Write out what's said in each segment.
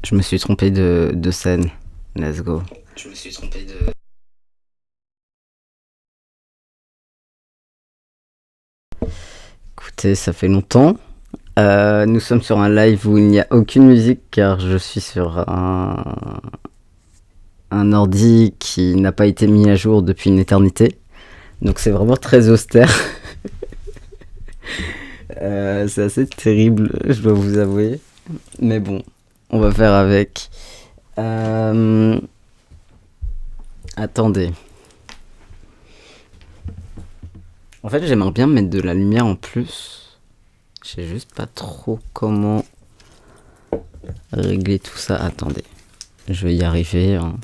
Je me suis trompé de scène. Let's go. Je me suis trompé de... Écoutez, ça fait longtemps. Nous sommes sur un live où il n'y a aucune musique car je suis sur un ordi qui n'a pas été mis à jour depuis une éternité. Donc c'est vraiment très austère. C'est assez terrible, je dois vous avouer. Mais bon, on va faire avec. Attendez. En fait, j'aimerais bien mettre de la lumière en plus. Je sais juste pas trop comment régler tout ça. Attendez. Je vais y arriver. Hein.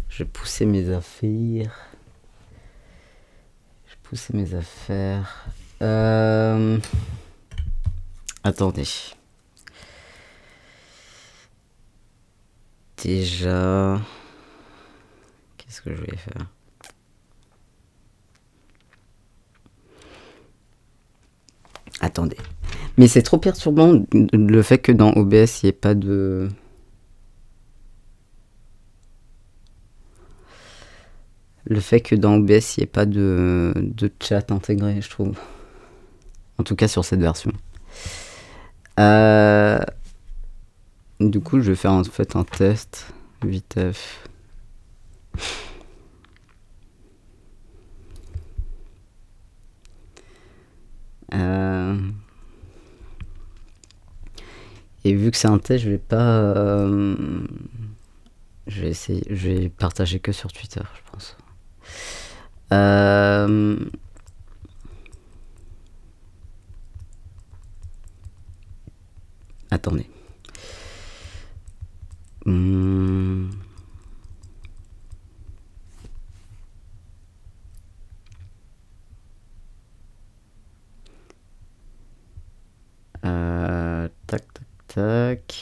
Je vais pousser mes affaires. Attendez. Déjà. Qu'est-ce que je vais faire? Attendez. Mais c'est trop perturbant le fait que dans OBS, il n'y ait pas de... Le fait que dans OBS, il n'y ait pas de chat intégré, je trouve. En tout cas sur cette version. Du coup, je vais faire en fait un test. 8F. Et vu que c'est un test, je vais pas... je vais essayer... Je vais partager que sur Twitter, je pense. Attendez. Tac, tac, tac.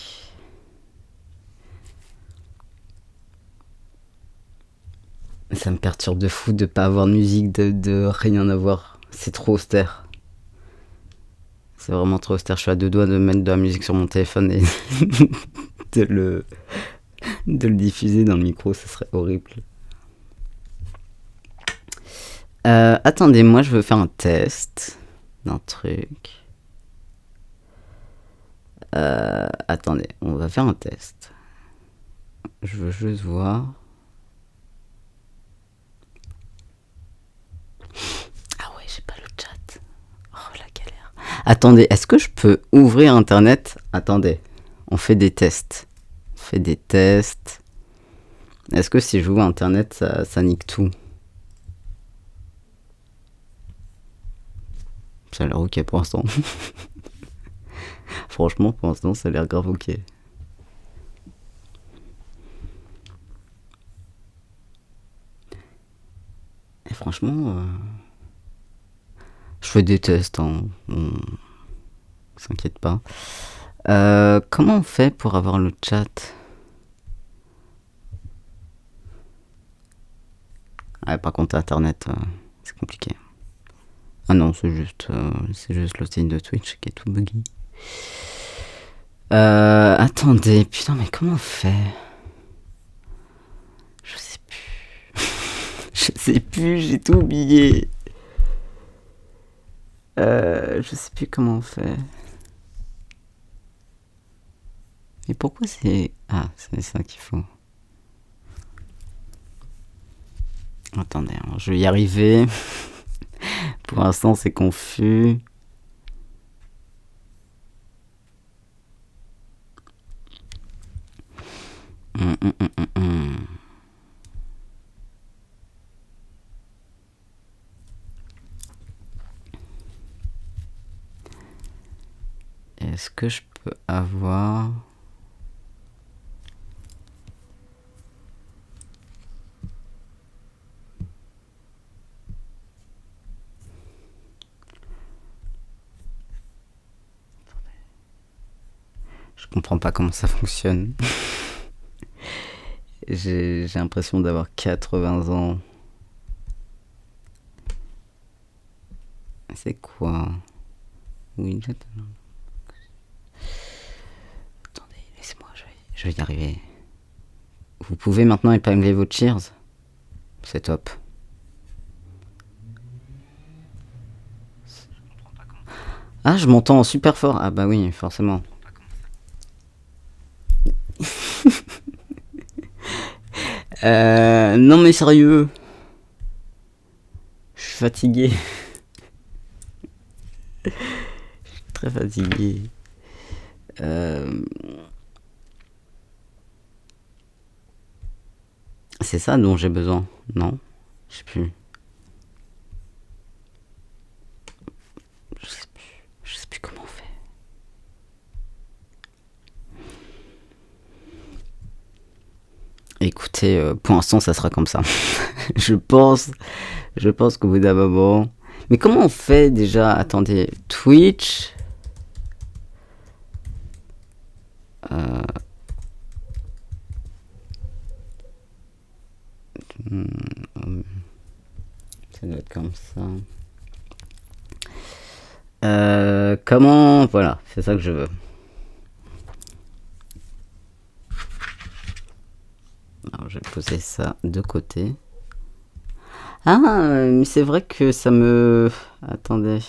Ça me perturbe de fou de pas avoir de musique, de rien avoir. C'est trop austère. C'est vraiment trop austère. Je suis à deux doigts de mettre de la musique sur mon téléphone et de le diffuser dans le micro, ce serait horrible. Attendez, moi je veux faire un test d'un truc. Attendez, on va faire un test. Je veux juste voir. Ah ouais, j'ai pas le chat. Oh la galère. Attendez, est-ce que je peux ouvrir internet? Attendez, on fait des tests. Est-ce que si j'ouvre internet, ça nique tout? Ça a l'air ok pour l'instant. Franchement, pour l'instant, ça a l'air grave ok. Et franchement, je fais des tests, hein. On s'inquiète pas. Comment on fait pour avoir le chat? Ah, par contre, internet, c'est compliqué. Ah non, c'est juste le site de Twitch qui est tout buggy. Attendez, putain, mais comment on fait? Je sais plus. Je sais plus, j'ai tout oublié. Je sais plus comment on fait. Mais pourquoi c'est... Ah, c'est ça qu'il faut. Attendez, hein, je vais y arriver. Pour l'instant, c'est confus. Est-ce que je peux avoir... Je comprends pas comment ça fonctionne. J'ai l'impression d'avoir 80 ans. C'est quoi? Oui, attendez, laissez-moi, je vais Je vais y arriver. Vous pouvez maintenant épingler vos cheers. C'est top. Ah, je m'entends super fort. Ah bah oui, forcément. Non mais sérieux. Je suis fatigué. Je suis très fatigué. C'est ça dont j'ai besoin, non? Je sais plus. Je sais plus comment on fait. Écoutez, pour l'instant, ça sera comme ça. je pense qu'au bout d'un moment. Mais comment on fait déjà? Attendez, Twitch. Ça doit être comme ça. Comment... Voilà, c'est ça que je veux. Alors, je vais poser ça de côté. Ah, mais c'est vrai que ça me... Attendez.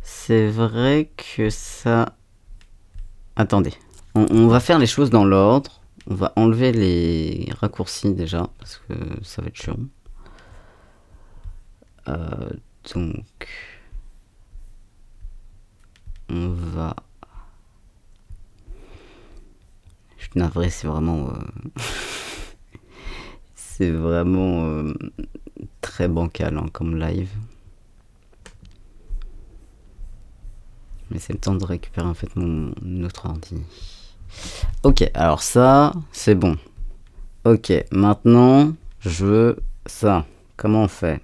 C'est vrai que ça... Attendez. On va faire les choses dans l'ordre. On va enlever les raccourcis déjà, parce que ça va être chiant. Donc... On va... Je suis navré, c'est vraiment... c'est vraiment très bancal hein, comme live. Mais c'est le temps de récupérer en fait mon autre ordi. Ok, alors ça, c'est bon. Ok, maintenant, je veux ça. Comment on fait?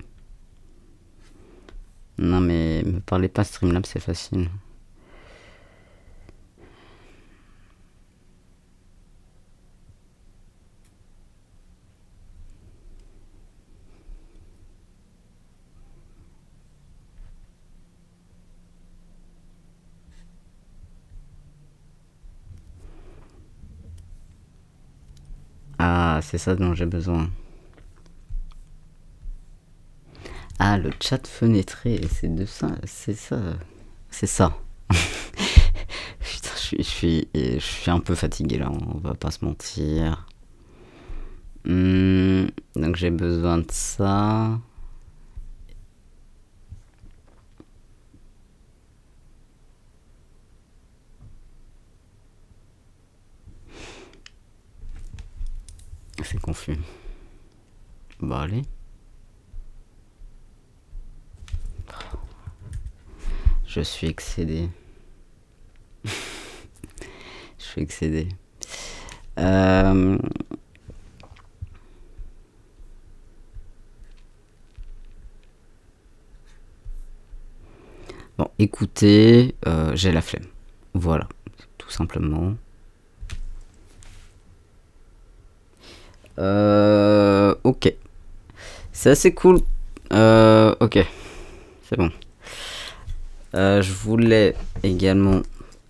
Non mais me parlez pas Streamlabs, c'est facile. Ah, c'est ça dont j'ai besoin. Ah, le chat fenêtré, c'est de ça, c'est ça. C'est ça. Putain, je suis un peu fatigué là, on va pas se mentir. Donc j'ai besoin de ça. C'est confus. Bah allez. Je suis excédé. Je suis excédé. Bon, écoutez, j'ai la flemme. Voilà, tout simplement. Ok. C'est assez cool. Ok. C'est bon. Je voulais également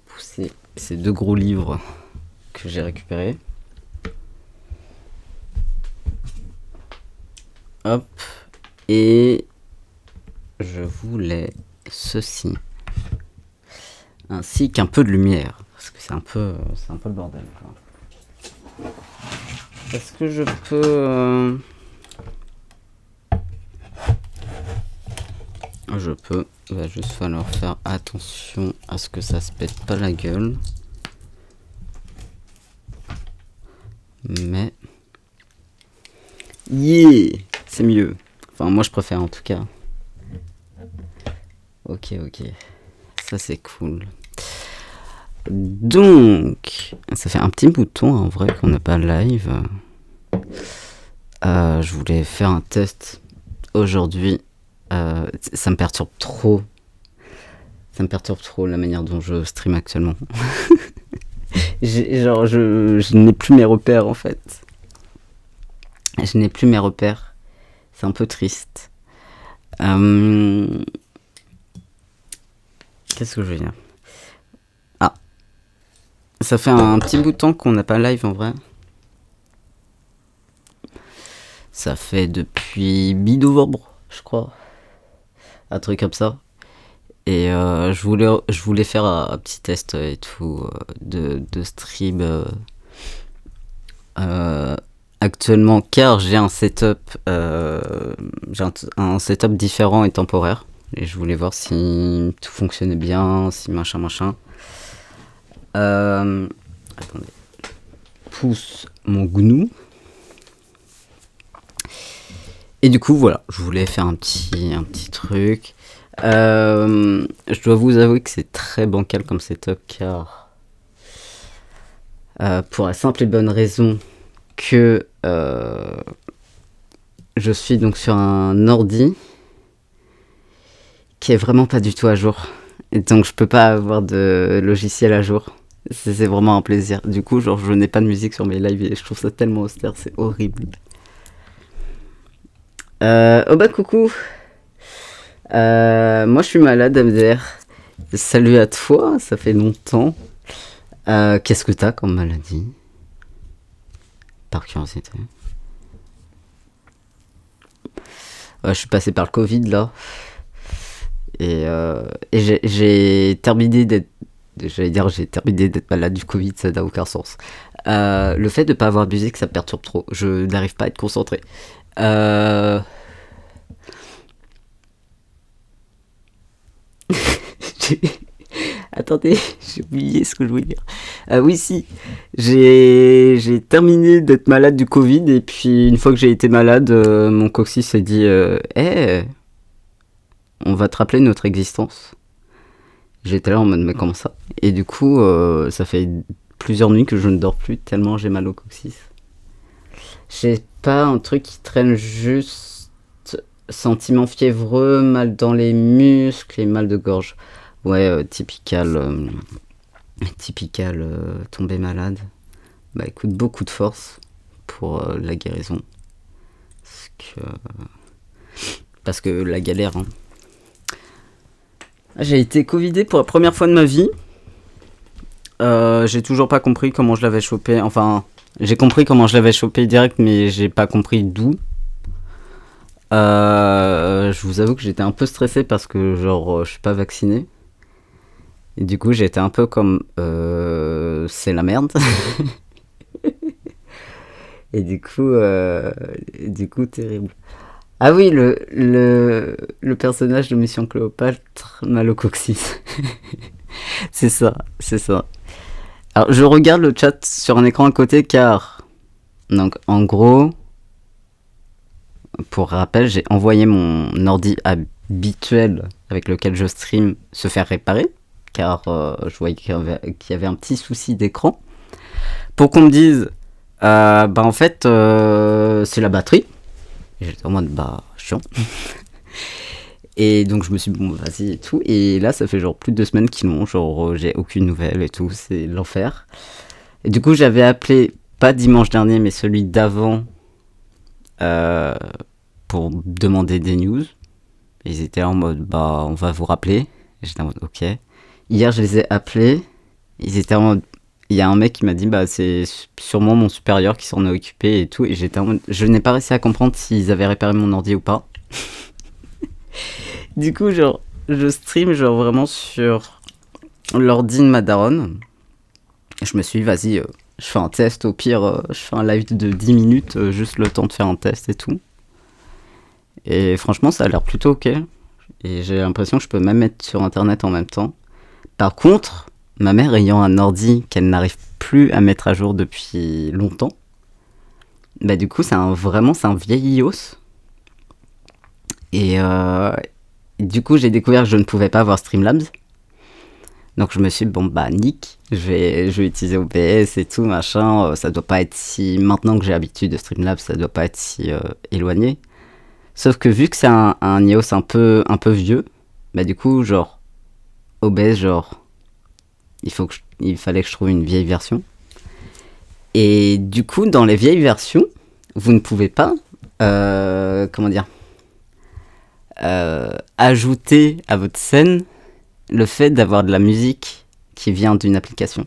pousser ces 2 gros livres que j'ai récupérés. Hop. Et je voulais ceci. Ainsi qu'un peu de lumière. Parce que c'est un peu le bordel. Quoi. Est-ce que je peux... Je peux. Il va juste falloir faire attention à ce que ça se pète pas la gueule. Mais... Yeah! C'est mieux. Enfin, moi je préfère en tout cas. Ok. Ça c'est cool. Donc, ça fait un petit bout de temps en vrai qu'on n'a pas live. Je voulais faire un test aujourd'hui. Ça me perturbe trop. Ça me perturbe trop la manière dont je stream actuellement. Je n'ai plus mes repères en fait. Je n'ai plus mes repères. C'est un peu triste. Qu'est-ce que je veux dire? Ah. Ça fait un petit bout de temps qu'on n'a pas live en vrai. Ça fait depuis mi-novembre, je crois. Un truc comme ça. Et je voulais faire un petit test et tout de stream euh, actuellement, car j'ai un setup, un setup différent et temporaire. Et je voulais voir si tout fonctionnait bien, si machin machin. Attendez. Pousse mon GNU. Et du coup, voilà, je voulais faire un petit truc. Je dois vous avouer que c'est très bancal comme setup, car pour la simple et bonne raison que je suis donc sur un ordi qui est vraiment pas du tout à jour. Et donc je peux pas avoir de logiciel à jour. C'est vraiment un plaisir. Du coup, genre, je n'ai pas de musique sur mes lives et je trouve ça tellement austère, c'est horrible. Oh bah coucou. Moi je suis malade, MDR. Salut à toi, ça fait longtemps. Qu'est-ce que t'as comme maladie? Par curiosité. Ouais, je suis passé par le Covid là. Et j'ai terminé d'être. J'ai terminé d'être malade du Covid, ça n'a aucun sens. Le fait de pas avoir de musique, ça me perturbe trop. Je n'arrive pas à être concentré. Euh... Attendez, j'ai oublié ce que je voulais dire. Oui, si. J'ai terminé d'être malade du Covid et puis une fois que j'ai été malade, mon coccyx s'est dit hey, on va te rappeler notre existence. J'étais là en mode mais comment ça? Et du coup, ça fait plusieurs nuits que je ne dors plus tellement j'ai mal au coccyx. J'ai pas un truc qui traîne juste sentiment fiévreux, mal dans les muscles et mal de gorge. Ouais, typical tomber malade. Bah écoute, beaucoup de force pour la guérison. Parce que la galère, hein. J'ai été covidé pour la première fois de ma vie. J'ai toujours pas compris comment je l'avais chopé. Enfin, j'ai compris comment je l'avais chopé direct, mais j'ai pas compris d'où. Je vous avoue que j'étais un peu stressé parce que genre je suis pas vacciné. Et du coup j'étais un peu comme c'est la merde. Et du coup terrible. Ah oui, le personnage de Mission Cléopâtre, mal au coccyx. C'est ça, c'est ça. Alors je regarde le chat sur un écran à côté car, donc en gros, pour rappel, j'ai envoyé mon ordi habituel avec lequel je stream se faire réparer car je voyais qu'il y avait un petit souci d'écran. Pour qu'on me dise, bah en fait, c'est la batterie. Et j'étais en mode, bah, chiant. Et donc je me suis dit, bon, vas-y et tout. Et là, ça fait genre plus de 2 semaines qu'ils l'ont. Genre, j'ai aucune nouvelle et tout. C'est l'enfer. Et du coup, j'avais appelé, pas dimanche dernier, mais celui d'avant, pour demander des news. Et ils étaient en mode, bah, on va vous rappeler. Et j'étais en mode, ok. Hier, je les ai appelés. Ils étaient en mode, il y a un mec qui m'a dit, bah, c'est sûrement mon supérieur qui s'en est occupé et tout. Et j'étais en mode, je n'ai pas réussi à comprendre s'ils avaient réparé mon ordi ou pas. Du coup, genre, je stream, genre, vraiment sur l'ordi de ma daronne. Je me suis dit, vas-y, je fais un test. Au pire, je fais un live de 10 minutes, juste le temps de faire un test et tout. Et franchement, ça a l'air plutôt ok. Et j'ai l'impression que je peux même mettre sur internet en même temps. Par contre, ma mère ayant un ordi qu'elle n'arrive plus à mettre à jour depuis longtemps, bah du coup, c'est un vieil iOS. Et du coup, j'ai découvert que je ne pouvais pas avoir Streamlabs. Donc je me suis dit, bon bah nick, je vais utiliser OBS et tout, machin. Ça doit pas être si... Maintenant que j'ai l'habitude de Streamlabs, ça doit pas être si éloigné. Sauf que vu que c'est un iOS un peu vieux, bah du coup, genre, OBS, genre, il fallait que je trouve une vieille version. Et du coup, dans les vieilles versions, vous ne pouvez pas, comment dire, ajouter à votre scène le fait d'avoir de la musique qui vient d'une application.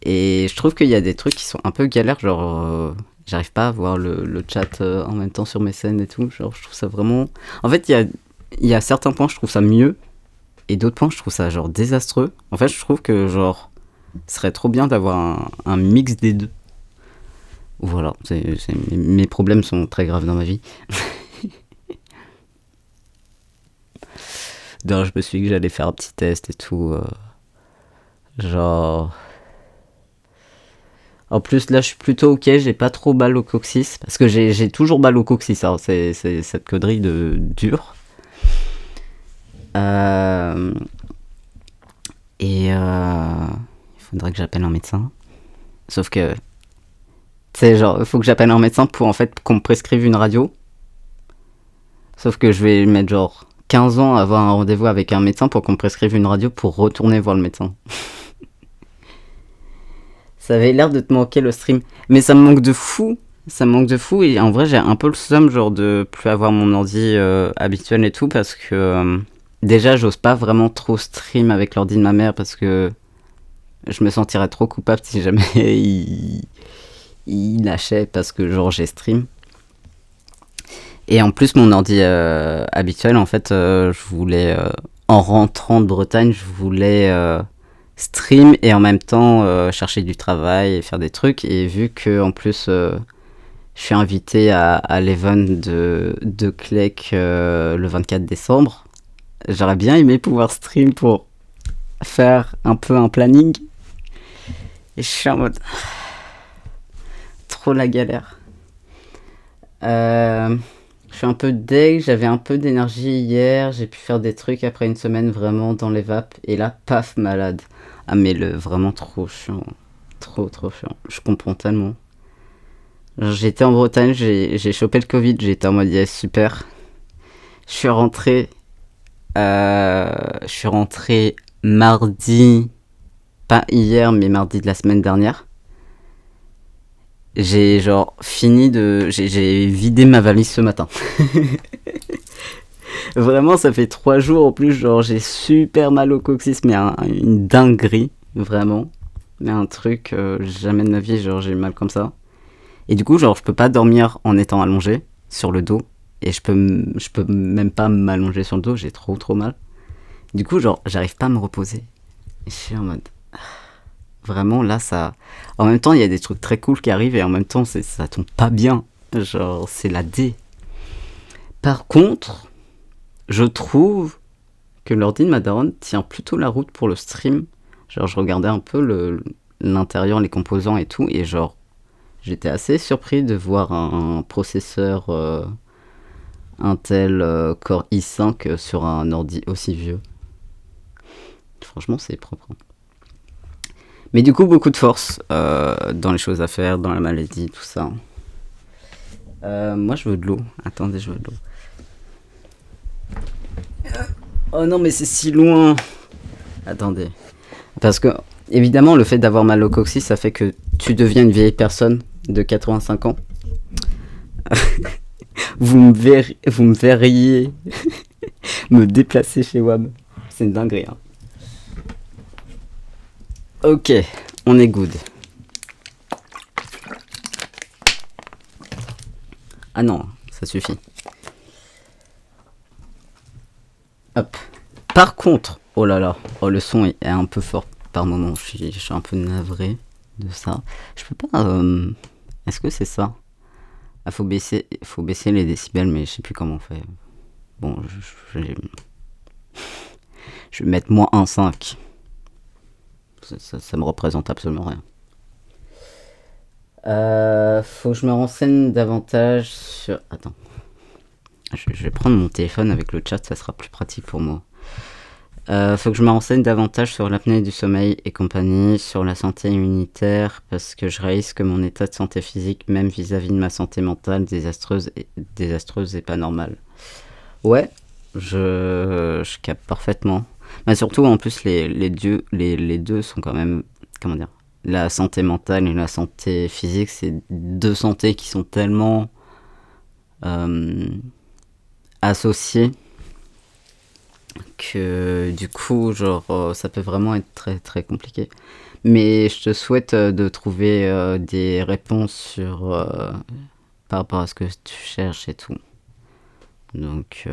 Et je trouve qu'il y a des trucs qui sont un peu galères, genre j'arrive pas à voir le chat en même temps sur mes scènes et tout. Genre je trouve ça vraiment. En fait, il y a certains points je trouve ça mieux et d'autres points je trouve ça genre désastreux. En fait, je trouve que genre ce serait trop bien d'avoir un mix des deux. Voilà, mes problèmes sont très graves dans ma vie. Donc je me suis dit que j'allais faire un petit test et tout. Genre. En plus, là, je suis plutôt ok, j'ai pas trop mal au coccyx. Parce que j'ai toujours mal au coccyx, hein, c'est cette connerie de dur. Euh, et il faudrait que j'appelle un médecin. Sauf que, tu sais, genre, il faut que j'appelle un médecin pour en fait qu'on me prescrive une radio. Sauf que je vais mettre genre 15 ans à avoir un rendez-vous avec un médecin pour qu'on me prescrive une radio pour retourner voir le médecin. Ça avait l'air de te manquer le stream. Mais ça me manque de fou. Ça me manque de fou. Et en vrai, j'ai un peu le seum, genre, de plus avoir mon ordi habituel et tout. Parce que déjà, j'ose pas vraiment trop stream avec l'ordi de ma mère. Parce que je me sentirais trop coupable si jamais il lâchait. Parce que, genre, j'ai stream. Et en plus, mon ordi habituel, en fait, je voulais. En rentrant de Bretagne, je voulais. Stream et en même temps chercher du travail et faire des trucs, et vu que en plus je suis invité à l'event de Clec le 24 décembre, j'aurais bien aimé pouvoir stream pour faire un peu un planning, et je suis en mode trop la galère. Je suis un peu deg, j'avais un peu d'énergie hier, j'ai pu faire des trucs après une semaine vraiment dans les vapes, et là paf, malade. Ah mais vraiment trop chiant. Trop chiant. Je comprends tellement. Genre, j'étais en Bretagne, j'ai chopé le Covid, j'étais en mode yes, super. Je suis rentré. Je suis rentré mardi. Pas hier, mais mardi de la semaine dernière. J'ai genre fini de. J'ai vidé ma valise ce matin. Vraiment, ça fait 3 jours en plus, genre j'ai super mal au coccyx, mais une dinguerie, vraiment. Mais un truc, jamais de ma vie, genre j'ai mal comme ça. Et du coup, genre je peux pas dormir en étant allongé sur le dos. Et je peux même pas m'allonger sur le dos, j'ai trop mal. Du coup, genre j'arrive pas à me reposer. Et je suis en mode. Vraiment, là, ça. En même temps, il y a des trucs très cool qui arrivent et en même temps, ça tombe pas bien. Genre, c'est la D. Par contre, je trouve que l'ordi de ma daronne tient plutôt la route pour le stream. Genre, je regardais un peu l'intérieur, les composants et tout, et genre, j'étais assez surpris de voir un processeur Intel Core i5 sur un ordi aussi vieux. Franchement, c'est propre. Mais du coup, beaucoup de force dans les choses à faire, dans la maladie, tout ça. Moi, je veux de l'eau. Attendez, je veux de l'eau. Oh non, mais c'est si loin. Attendez. Parce que, évidemment, le fait d'avoir mal au coccyx, ça fait que tu deviens une vieille personne de 85 ans. Vous me verriez me déplacer chez WAM. C'est une dinguerie. Hein. Ok, on est good. Ah non, ça suffit. Hop. Par contre, oh là là, oh, le son est un peu fort par moment. Je suis un peu navré de ça. Je peux pas. Est-ce que c'est ça? Ah, faut baisser les décibels, mais je sais plus comment on fait. Bon, je vais mettre moins 1,5. Ça me représente absolument rien. Faut que je me renseigne davantage sur. Attends. Je vais prendre mon téléphone avec le chat, ça sera plus pratique pour moi. Faut que je me renseigne davantage sur l'apnée du sommeil et compagnie, sur la santé immunitaire, parce que je réalise que mon état de santé physique, même vis-à-vis de ma santé mentale, désastreuse et pas normale. Ouais, je capte parfaitement. Mais surtout, en plus, les deux sont quand même, comment dire, la santé mentale et la santé physique, c'est deux santé qui sont tellement associées que du coup, genre, ça peut vraiment être très très compliqué. Mais je te souhaite de trouver des réponses par rapport à ce que tu cherches et tout. Donc,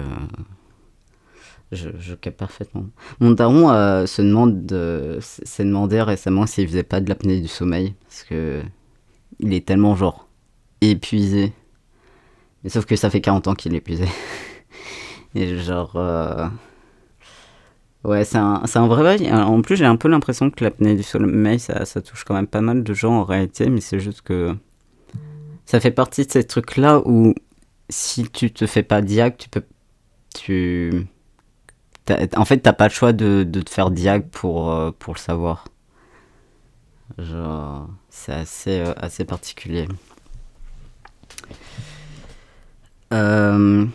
je capte parfaitement. Mon daron s'est demandé récemment s'il faisait pas de l'apnée du sommeil. Parce que il est tellement, genre, épuisé. Mais sauf que ça fait 40 ans qu'il est épuisé. Et genre... ouais, c'est un vrai bail. En plus, j'ai un peu l'impression que l'apnée du sommeil, ça touche quand même pas mal de gens en réalité. Mais c'est juste que ça fait partie de ces trucs-là où si tu te fais pas diag, en fait, t'as pas le choix de te faire diag pour le savoir. Genre, c'est assez particulier. Euh...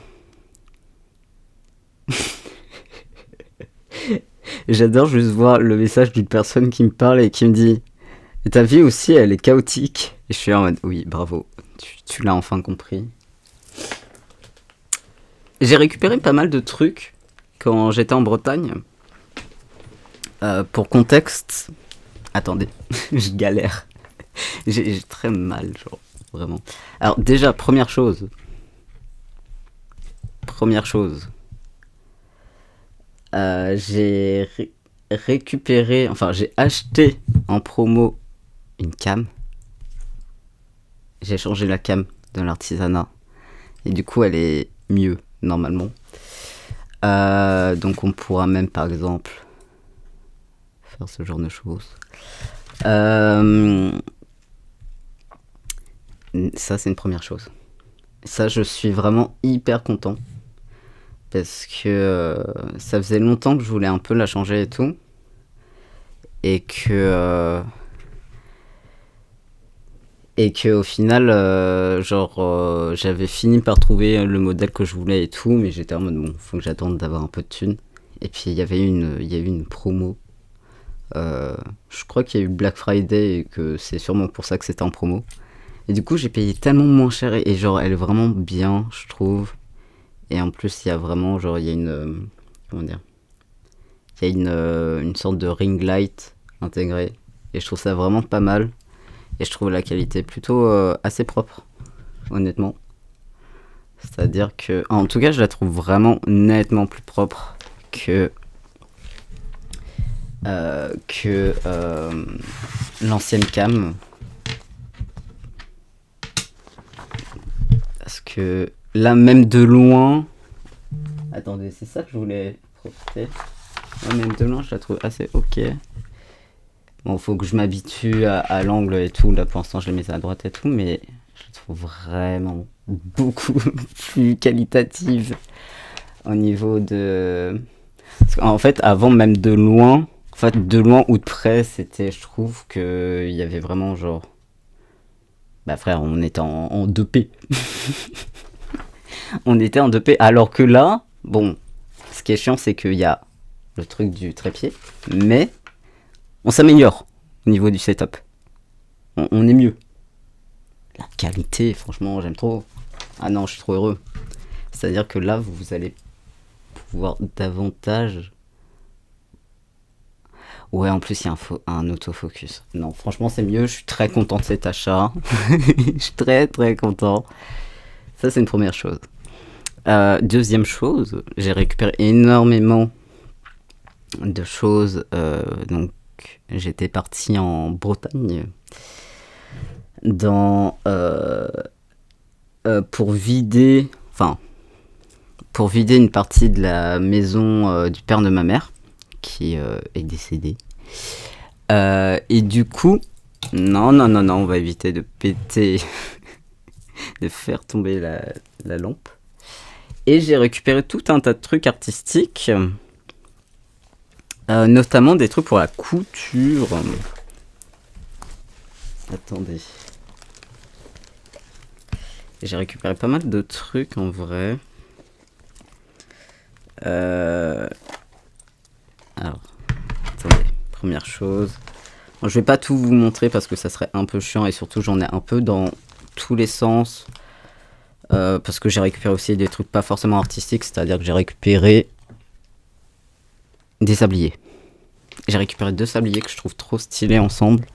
J'adore juste voir le message d'une personne qui me parle et qui me dit « Ta vie aussi, elle est chaotique. » Et je suis en mode « Oui, bravo, tu l'as enfin compris. » J'ai récupéré pas mal de trucs quand j'étais en Bretagne. Pour contexte... Attendez, je galère. J'ai très mal, genre, vraiment. Alors déjà, première chose. J'ai récupéré, enfin j'ai acheté en promo une cam. J'ai changé la cam de l'artisanat. Et du coup, elle est mieux, normalement. Donc on pourra même, par exemple, faire ce genre de choses. Ça, c'est une première chose. Ça, je suis vraiment hyper content. Parce que ça faisait longtemps que je voulais un peu la changer et tout. Et que au final, j'avais fini par trouver le modèle que je voulais et tout. Mais j'étais en mode, bon, faut que j'attende d'avoir un peu de thunes. Et puis, il y a eu une promo. Je crois qu'il y a eu Black Friday et que c'est sûrement pour ça que c'était en promo. Et du coup, j'ai payé tellement moins cher et genre, elle est vraiment bien, je trouve. Et en plus, il y a vraiment, genre, il y a une... comment dire ? Il y a une sorte de ring light intégrée. Et je trouve ça vraiment pas mal. Et je trouve la qualité plutôt assez propre, honnêtement. C'est-à-dire que... En tout cas, je la trouve vraiment nettement plus propre que l'ancienne cam. Parce que là, même de loin... Attendez, c'est ça que je voulais profiter. Ouais, même de loin, je la trouve assez ok. Bon, faut que je m'habitue à l'angle et tout. Là, pour l'instant, je l'ai mis à droite et tout. Mais je la trouve vraiment beaucoup plus qualitative au niveau de... Parce qu'en fait, avant, même de loin... En fait, de loin ou de près, c'était... Je trouve qu'il y avait vraiment genre... Bah frère, on était en 2P. On était en 2P. Alors que là, bon, ce qui est chiant, c'est qu'il y a le truc du trépied. Mais on s'améliore au niveau du setup. On est mieux. La qualité, franchement, j'aime trop. Ah non, je suis trop heureux. C'est-à-dire que là, vous allez pouvoir davantage... Ouais, en plus, il y a un autofocus. Non, franchement, c'est mieux. Je suis très content de cet achat. Je suis très, très content. Ça, c'est une première chose. Deuxième chose, j'ai récupéré énormément de choses. Donc, j'étais parti en Bretagne pour vider une partie de la maison du père de ma mère qui est décédé. Et du coup, non, on va éviter de péter, de faire tomber la lampe. Et j'ai récupéré tout un tas de trucs artistiques, notamment des trucs pour la couture. Attendez. J'ai récupéré pas mal de trucs en vrai. Alors, attendez, première chose. Bon, je vais pas tout vous montrer parce que ça serait un peu chiant et surtout j'en ai un peu dans tous les sens. Parce que j'ai récupéré aussi des trucs pas forcément artistiques, c'est-à-dire que j'ai récupéré des sabliers. J'ai récupéré 2 sabliers que je trouve trop stylés ensemble.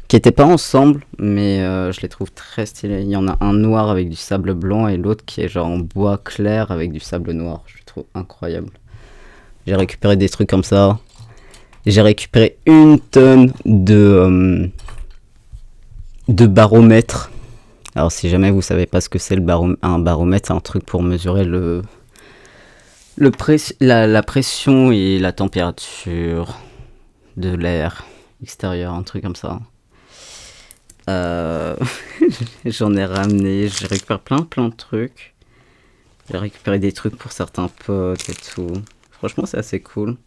Qui étaient pas ensemble, mais je les trouve très stylés. Il y en a un noir avec du sable blanc et l'autre qui est genre en bois clair avec du sable noir. Je le trouve incroyable. J'ai récupéré des trucs comme ça. J'ai récupéré une tonne de baromètres. Alors si jamais vous savez pas ce que c'est un baromètre, c'est un truc pour mesurer la pression et la température de l'air extérieur, un truc comme ça. J'en ai ramené, j'ai récupéré plein de trucs. J'ai récupéré des trucs pour certains potes et tout. Franchement, c'est assez cool.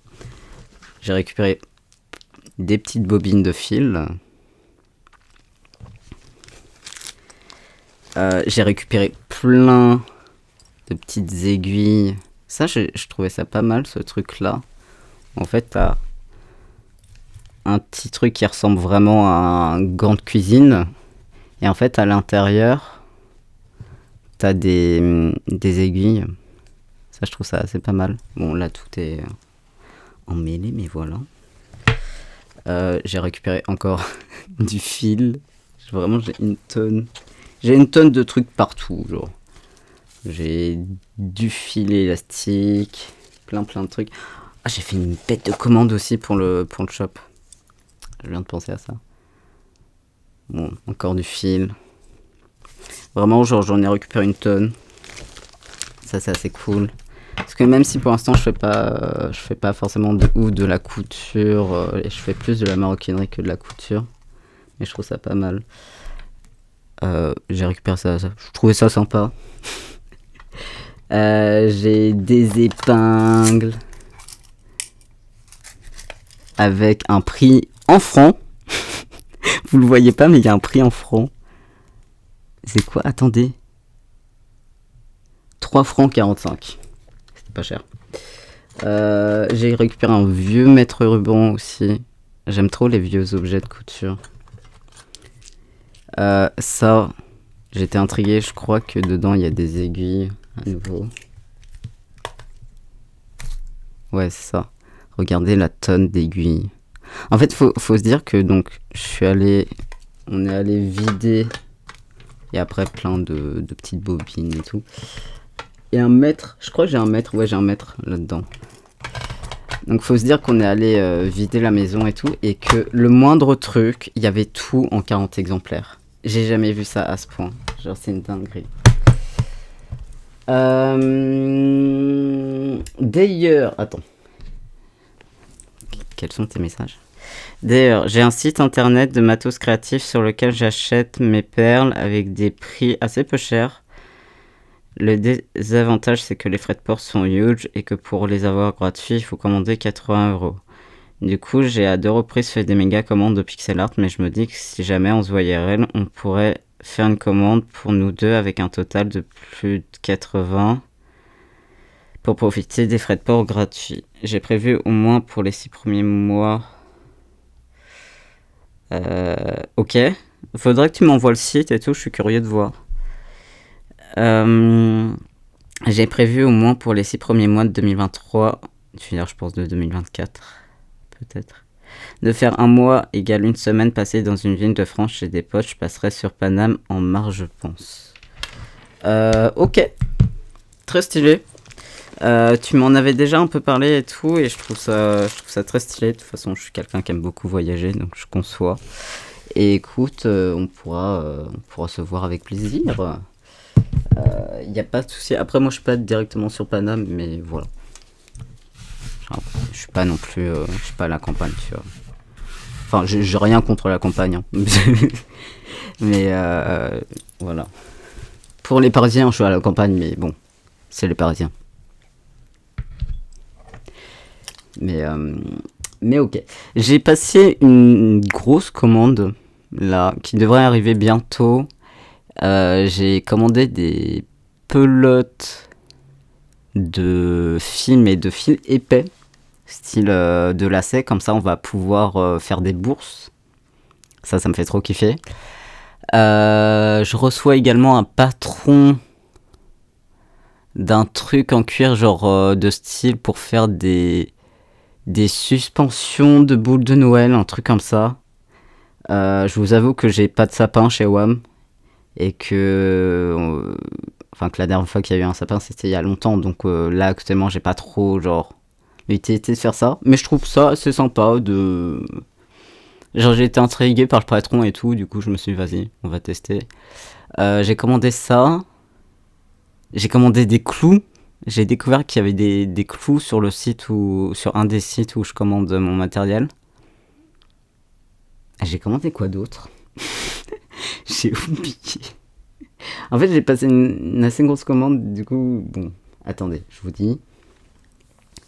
J'ai récupéré des petites bobines de fil. J'ai récupéré plein de petites aiguilles. Ça, je trouvais ça pas mal, ce truc-là. En fait, t'as un petit truc qui ressemble vraiment à un gant de cuisine. Et en fait, à l'intérieur, t'as des aiguilles. Ça, je trouve ça assez pas mal. Bon, là, tout est emmêlé, mais voilà. J'ai récupéré encore du fil. Vraiment, j'ai une tonne. J'ai une tonne de trucs partout, genre. J'ai du fil élastique, plein de trucs. Ah, j'ai fait une bête de commande aussi pour le shop. Je viens de penser à ça. Bon, encore du fil. Vraiment, genre, j'en ai récupéré une tonne. Ça, c'est assez cool. Parce que même si pour l'instant, je fais pas forcément de la couture, et je fais plus de la maroquinerie que de la couture. Mais je trouve ça pas mal. J'ai récupéré ça. Je trouvais ça sympa. J'ai des épingles avec un prix en francs. Vous le voyez pas, mais il y a un prix en francs. C'est quoi? Attendez. 3 francs 45. C'était pas cher. J'ai récupéré un vieux mètre ruban aussi. J'aime trop les vieux objets de couture. Ça, j'étais intrigué. Je crois que dedans il y a des aiguilles à nouveau. Ouais, c'est ça. Regardez la tonne d'aiguilles. En fait, faut se dire que donc on est allé vider. Et après plein de petites bobines et tout. Et un mètre, je crois que j'ai un mètre. Ouais, j'ai un mètre là-dedans. Donc faut se dire qu'on est allé vider la maison et tout. Et que le moindre truc, il y avait tout en 40 exemplaires. J'ai jamais vu ça à ce point. Genre, c'est une dinguerie. D'ailleurs, attends. Quels sont tes messages? D'ailleurs, j'ai un site internet de matos créatif sur lequel j'achète mes perles avec des prix assez peu chers. Le désavantage, c'est que les frais de port sont huge et que pour les avoir gratuits, il faut commander 80€. Du coup, j'ai à 2 reprises fait des méga commandes de pixel art, mais je me dis que si jamais on se voyait réel, on pourrait faire une commande pour nous deux avec un total de plus de 80 pour profiter des frais de port gratuits. J'ai prévu au moins pour les 6 premiers mois. Ok. Faudrait que tu m'envoies le site et tout, je suis curieux de voir. J'ai prévu au moins pour les 6 premiers mois de 2023, je pense de 2024, peut-être, de faire un mois égale une semaine passée dans une ville de France chez des potes. Je passerai sur Paname en mars, je pense. Ok. Très stylé. Tu m'en avais déjà un peu parlé et tout, et je trouve ça très stylé. De toute façon, je suis quelqu'un qui aime beaucoup voyager, donc je conçois. Et écoute, on pourra se voir avec plaisir. Il n'y a pas de souci. Après, moi, je suis pas directement sur Paname, mais voilà. Je suis pas non plus, je suis pas à la campagne, tu vois. Enfin, j'ai rien contre la campagne, hein. Mais voilà. Pour les Parisiens, je suis à la campagne, mais bon, c'est les Parisiens. Mais ok. J'ai passé une grosse commande là qui devrait arriver bientôt. J'ai commandé des pelotes de film et de fil épais, style de lacets. Comme ça, on va pouvoir faire des bourses. Ça me fait trop kiffer. Je reçois également un patron d'un truc en cuir, genre de style pour faire des des suspensions de boules de Noël, un truc comme ça. Je vous avoue que j'ai pas de sapin chez WAM et que la dernière fois qu'il y a eu un sapin c'était il y a longtemps, donc là actuellement j'ai pas trop genre l'utilité de faire ça, mais je trouve ça assez sympa de genre j'ai été intrigué par le patron et tout, du coup je me suis dit vas-y on va tester. J'ai commandé ça, j'ai commandé des clous. J'ai découvert qu'il y avait des clous sur le site ou sur un des sites où je commande mon matériel. J'ai commandé quoi d'autre? J'ai oublié. En fait, j'ai passé une assez grosse commande, du coup, bon, attendez, je vous dis.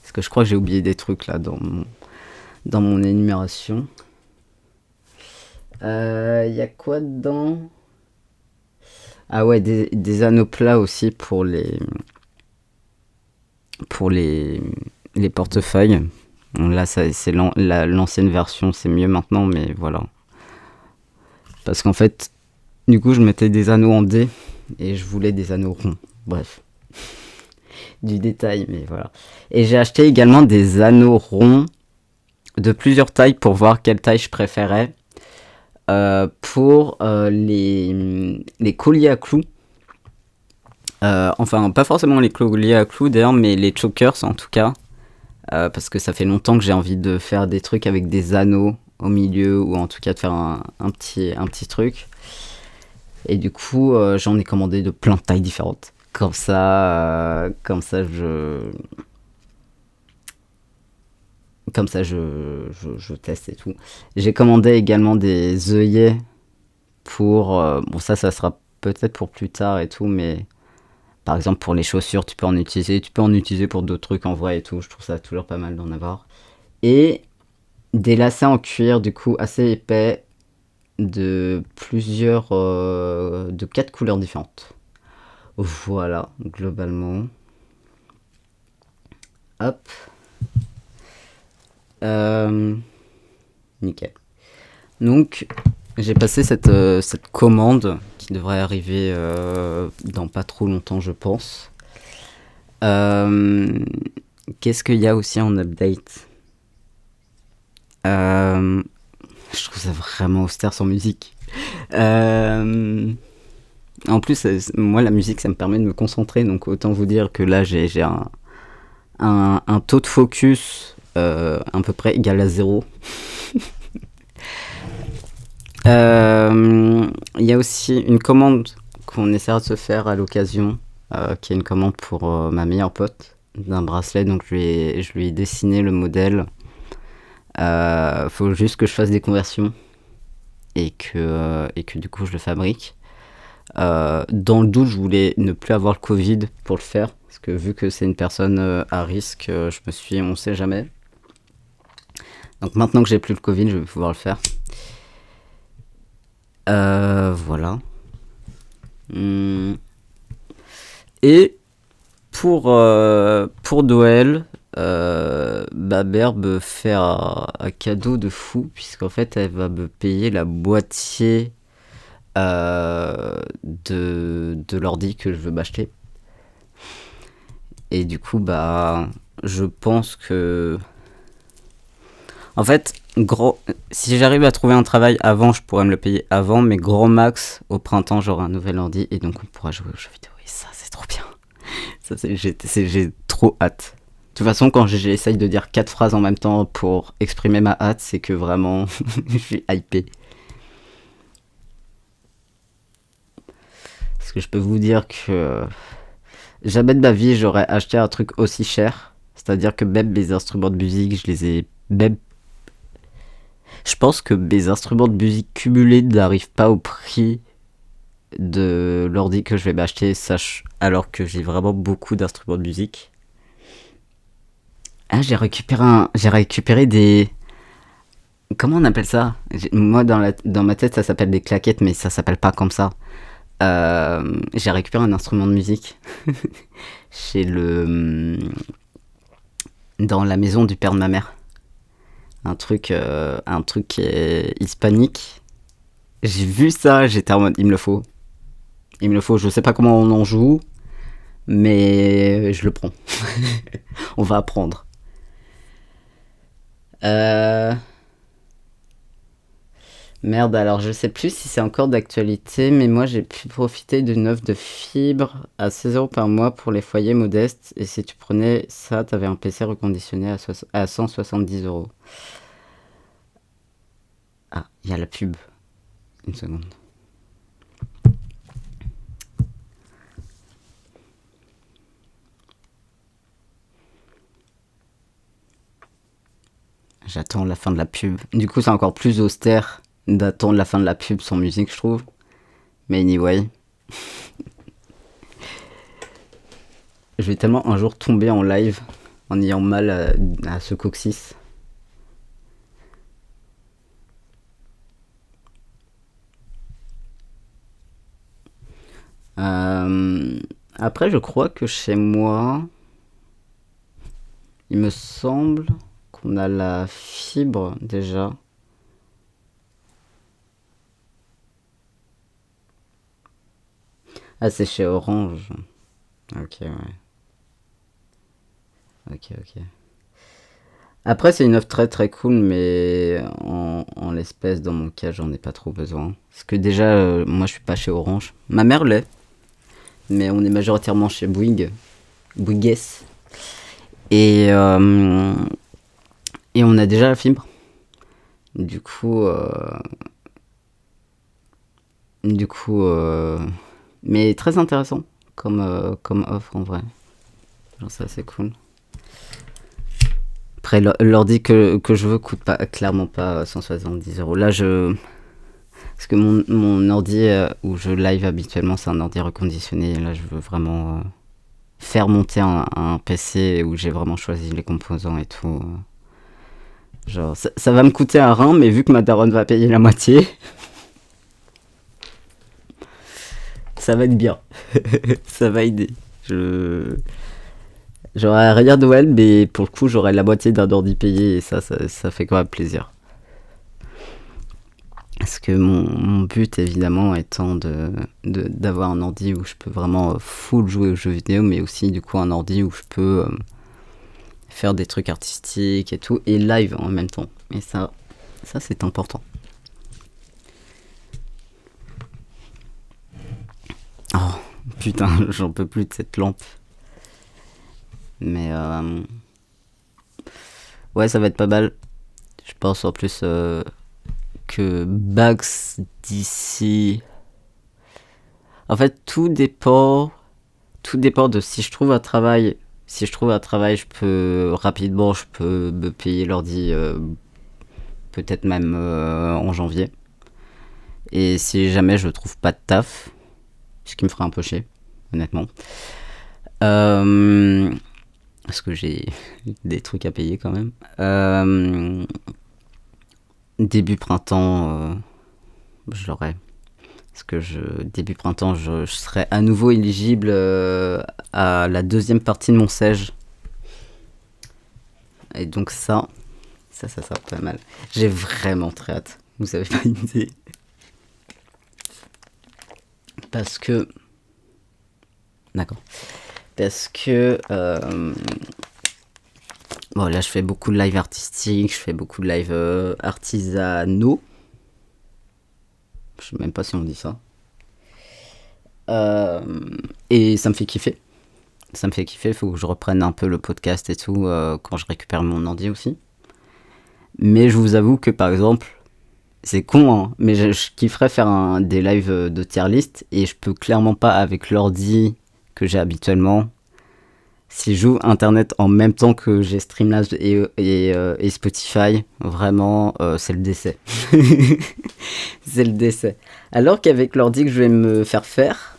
Parce que je crois que j'ai oublié des trucs là dans mon énumération. Y a quoi dedans? Ah ouais, des anneaux plats aussi pour les portefeuilles. Bon, là, c'est l'ancienne version, c'est mieux maintenant, mais voilà. Parce qu'en fait, du coup, je mettais des anneaux en D et je voulais des anneaux ronds. Bref. Du détail, mais voilà. Et j'ai acheté également des anneaux ronds de plusieurs tailles pour voir quelle taille je préférais. Pour les colliers à clous. Enfin, pas forcément les colliers à clous d'ailleurs, mais les chokers en tout cas. Parce que ça fait longtemps que j'ai envie de faire des trucs avec des anneaux au milieu, ou en tout cas de faire un petit truc. Et du coup, j'en ai commandé de plein de tailles différentes. Comme ça, je teste et tout. J'ai commandé également des œillets pour... bon, ça sera peut-être pour plus tard et tout, mais... Par exemple, pour les chaussures, tu peux en utiliser. Tu peux en utiliser pour d'autres trucs en vrai et tout. Je trouve ça toujours pas mal d'en avoir. Et des lacets en cuir, du coup, assez épais, de plusieurs... de 4 couleurs différentes. Voilà, globalement. Hop. Nickel. Donc, j'ai passé cette commande qui devrait arriver dans pas trop longtemps, je pense. Qu'est-ce qu'il y a aussi en update? Je trouve ça vraiment austère sans musique. En plus, moi, la musique, ça me permet de me concentrer, donc autant vous dire que là, j'ai un taux de focus à peu près égal à 0. Il y a aussi une commande qu'on essaiera de se faire à l'occasion, qui est une commande pour ma meilleure pote d'un bracelet, donc je lui ai dessiné le modèle. Faut juste que je fasse des conversions et que du coup je le fabrique. Dans le doute, je voulais ne plus avoir le Covid pour le faire, parce que vu que c'est une personne à risque, je me suis dit on sait jamais. Donc maintenant que j'ai plus le Covid, je vais pouvoir le faire. Voilà. Et pour Noël, ma mère me fait un cadeau de fou, puisqu'en fait elle va me payer la moitié de l'ordi que je veux m'acheter. Et du coup, bah, je pense que... En fait, si j'arrive à trouver un travail avant, je pourrais me le payer avant, mais grand max, au printemps, j'aurai un nouvel ordi et donc on pourra jouer aux jeux vidéo. Et ça, c'est trop bien. Ça, j'ai trop hâte. De toute façon, quand j'essaye de dire 4 phrases en même temps pour exprimer ma hâte, c'est que vraiment, je suis hypé. Parce que je peux vous dire que jamais de ma vie, j'aurais acheté un truc aussi cher. C'est-à-dire que même mes instruments de musique, je les ai même... Je pense que mes instruments de musique cumulés n'arrivent pas au prix de l'ordi que je vais m'acheter, alors que j'ai vraiment beaucoup d'instruments de musique. Ah, j'ai récupéré des... Comment on appelle ça? Moi, dans ma tête, ça s'appelle des claquettes, mais ça s'appelle pas comme ça. J'ai récupéré un instrument de musique chez dans la maison du père de ma mère. Un truc qui est hispanique. J'ai vu ça, j'étais en mode, il me le faut. Je sais pas comment on en joue, mais je le prends. On va apprendre. Euh... Merde, alors je sais plus si c'est encore d'actualité, mais moi j'ai pu profiter d'une offre de fibre à 16 € par mois pour les foyers modestes. Et si tu prenais ça, t'avais un PC reconditionné à 170 €. Ah, il y a la pub. Une seconde. J'attends la fin de la pub. Du coup, c'est encore plus austère d'attendre la fin de la pub sans musique, je trouve. Mais anyway. Je vais tellement un jour tomber en live en ayant mal à ce coccyx. Après, je crois que chez moi, il me semble qu'on a la fibre déjà. Ah, c'est chez Orange. Ok, ouais. Ok. Après, c'est une offre très très cool, mais en l'espèce, dans mon cas, j'en ai pas trop besoin. Parce que déjà, moi, je suis pas chez Orange. Ma mère l'est, mais on est majoritairement chez Bouygues. Bouygues. Et, euh, et on a déjà la fibre. Du coup, du coup, mais très intéressant comme offre en vrai. Genre ça c'est cool. Après l'ordi que je veux coûte pas clairement pas 170 €. Là parce que mon ordi où je live habituellement c'est un ordi reconditionné. Et là je veux vraiment faire monter un PC où j'ai vraiment choisi les composants et tout. Genre ça va me coûter un rein, mais vu que ma daronne va payer la moitié, ça va être bien. Ça va aider. J'aurais rien de Noël, mais pour le coup, j'aurais la moitié d'un ordi payé et ça fait quand même plaisir. Parce que mon but, évidemment, étant d'avoir un ordi où je peux vraiment full jouer aux jeux vidéo, mais aussi, du coup, un ordi où je peux faire des trucs artistiques et tout, et live en même temps. Et ça c'est important. Oh, putain, j'en peux plus de cette lampe. Mais ouais, ça va être pas mal. Je pense en plus que Bax d'ici. En fait, tout dépend de si je trouve un travail. Si je trouve un travail, je peux me payer l'ordi peut-être même en janvier. Et si jamais je trouve pas de taf, ce qui me fera un peu chier, honnêtement. Euh, Parce que j'ai des trucs à payer quand même. Début printemps, je l'aurai. Parce que début printemps, je serai à nouveau éligible à la deuxième partie de mon CEJ. Et donc ça sera pas mal. J'ai vraiment très hâte. Vous avez pas une idée. Parce que... D'accord. Parce que... bon, là, je fais beaucoup de live artistiques, je fais beaucoup de live artisanaux. Je sais même pas si on dit ça. Et ça me fait kiffer. Il faut que je reprenne un peu le podcast et tout quand je récupère mon ordi aussi. Mais je vous avoue que par exemple, c'est con, hein, mais je kifferais faire des lives de tier list et je peux clairement pas avec l'ordi que j'ai habituellement. Si je joue internet en même temps que j'ai Streamlabs et Spotify, vraiment c'est le décès. C'est le décès. Alors qu'avec l'ordi que je vais me faire,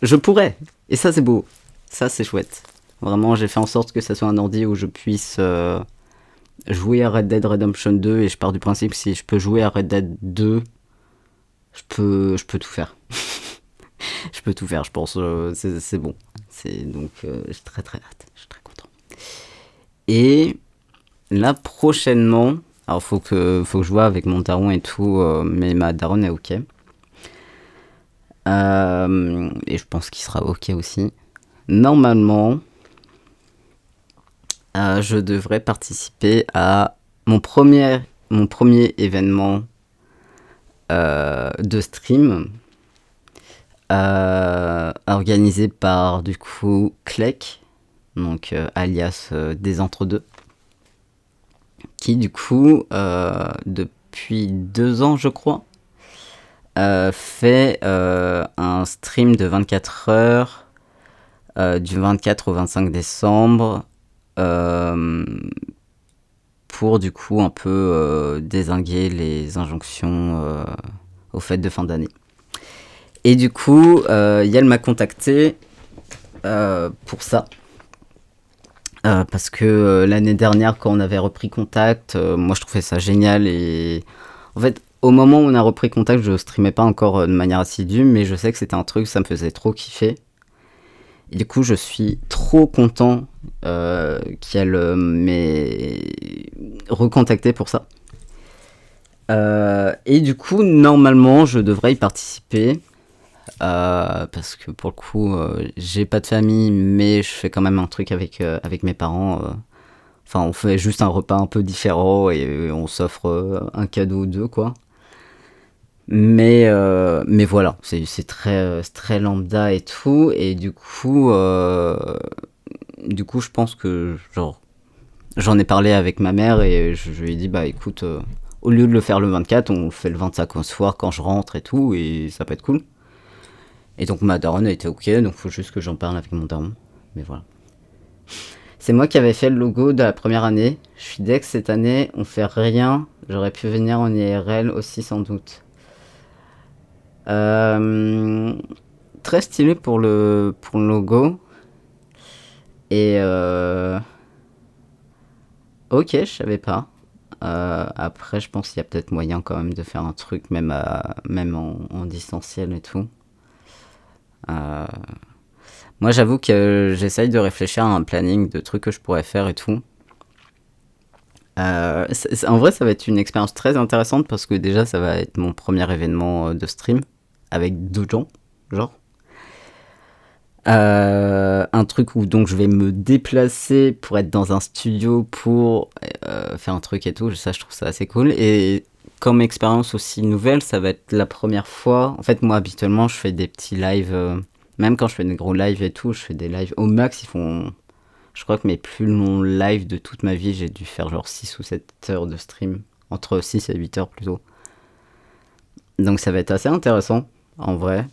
je pourrais. Et ça c'est beau. Ça c'est chouette. Vraiment j'ai fait en sorte que ça soit un ordi où je puisse jouer à Red Dead Redemption 2 et je pars du principe que si je peux jouer à Red Dead 2, je peux tout faire. Je peux tout faire, je pense. C'est bon. Donc, je suis très très hâte. Je suis très content. Et là, prochainement, alors faut que je vois avec mon daron et tout, mais ma daronne est ok. Et je pense qu'il sera ok aussi. Normalement, je devrais participer à mon premier, mon premier événement de stream, organisé par du coup Clec, donc alias des entre-deux, qui du coup, depuis 2 ans je crois, fait un stream de 24 heures du 24 au 25 décembre pour du coup un peu dézinguer les injonctions aux fêtes de fin d'année. Et du coup, Yael m'a contacté pour ça. Parce que l'année dernière, quand on avait repris contact, moi je trouvais ça génial. Et en fait, au moment où on a repris contact, je streamais pas encore de manière assidue, mais je sais que c'était un truc, ça me faisait trop kiffer. Et du coup, je suis trop content qu'elle m'ait recontacté pour ça. Et du coup, normalement, je devrais y participer. Parce que pour le coup, j'ai pas de famille, mais je fais quand même un truc avec mes parents. Enfin, on fait juste un repas un peu différent et on s'offre un cadeau ou deux, quoi. Mais voilà, c'est très lambda et tout. Et du coup, je pense que genre, j'en ai parlé avec ma mère et je lui ai dit, bah écoute, au lieu de le faire le 24, on le fait le 25 au soir quand je rentre et tout, et ça peut être cool. Et donc ma daronne a été ok, donc faut juste que j'en parle avec mon daron. Mais voilà. C'est moi qui avais fait le logo de la première année. Je suis deg cette année, on fait rien. J'aurais pu venir en IRL aussi sans doute. Euh, Très stylé pour le logo. Et ok, je savais pas. Après, je pense qu'il y a peut-être moyen quand même de faire un truc, même en distanciel et tout. Euh, Moi, j'avoue que j'essaye de réfléchir à un planning de trucs que je pourrais faire et tout. En vrai, ça va être une expérience très intéressante parce que déjà, ça va être mon premier événement de stream avec d'autres gens, genre. Un truc où donc je vais me déplacer pour être dans un studio pour faire un truc et tout. Ça, je trouve ça assez cool. Et comme expérience aussi nouvelle, ça va être la première fois. En fait, moi, habituellement, je fais des petits lives. Même quand je fais des gros lives et tout, je fais des lives au max. Ils font. Je crois que mes plus longs lives de toute ma vie, j'ai dû faire genre 6 ou 7 heures de stream. Entre 6 et 8 heures plutôt. Donc ça va être assez intéressant, en vrai.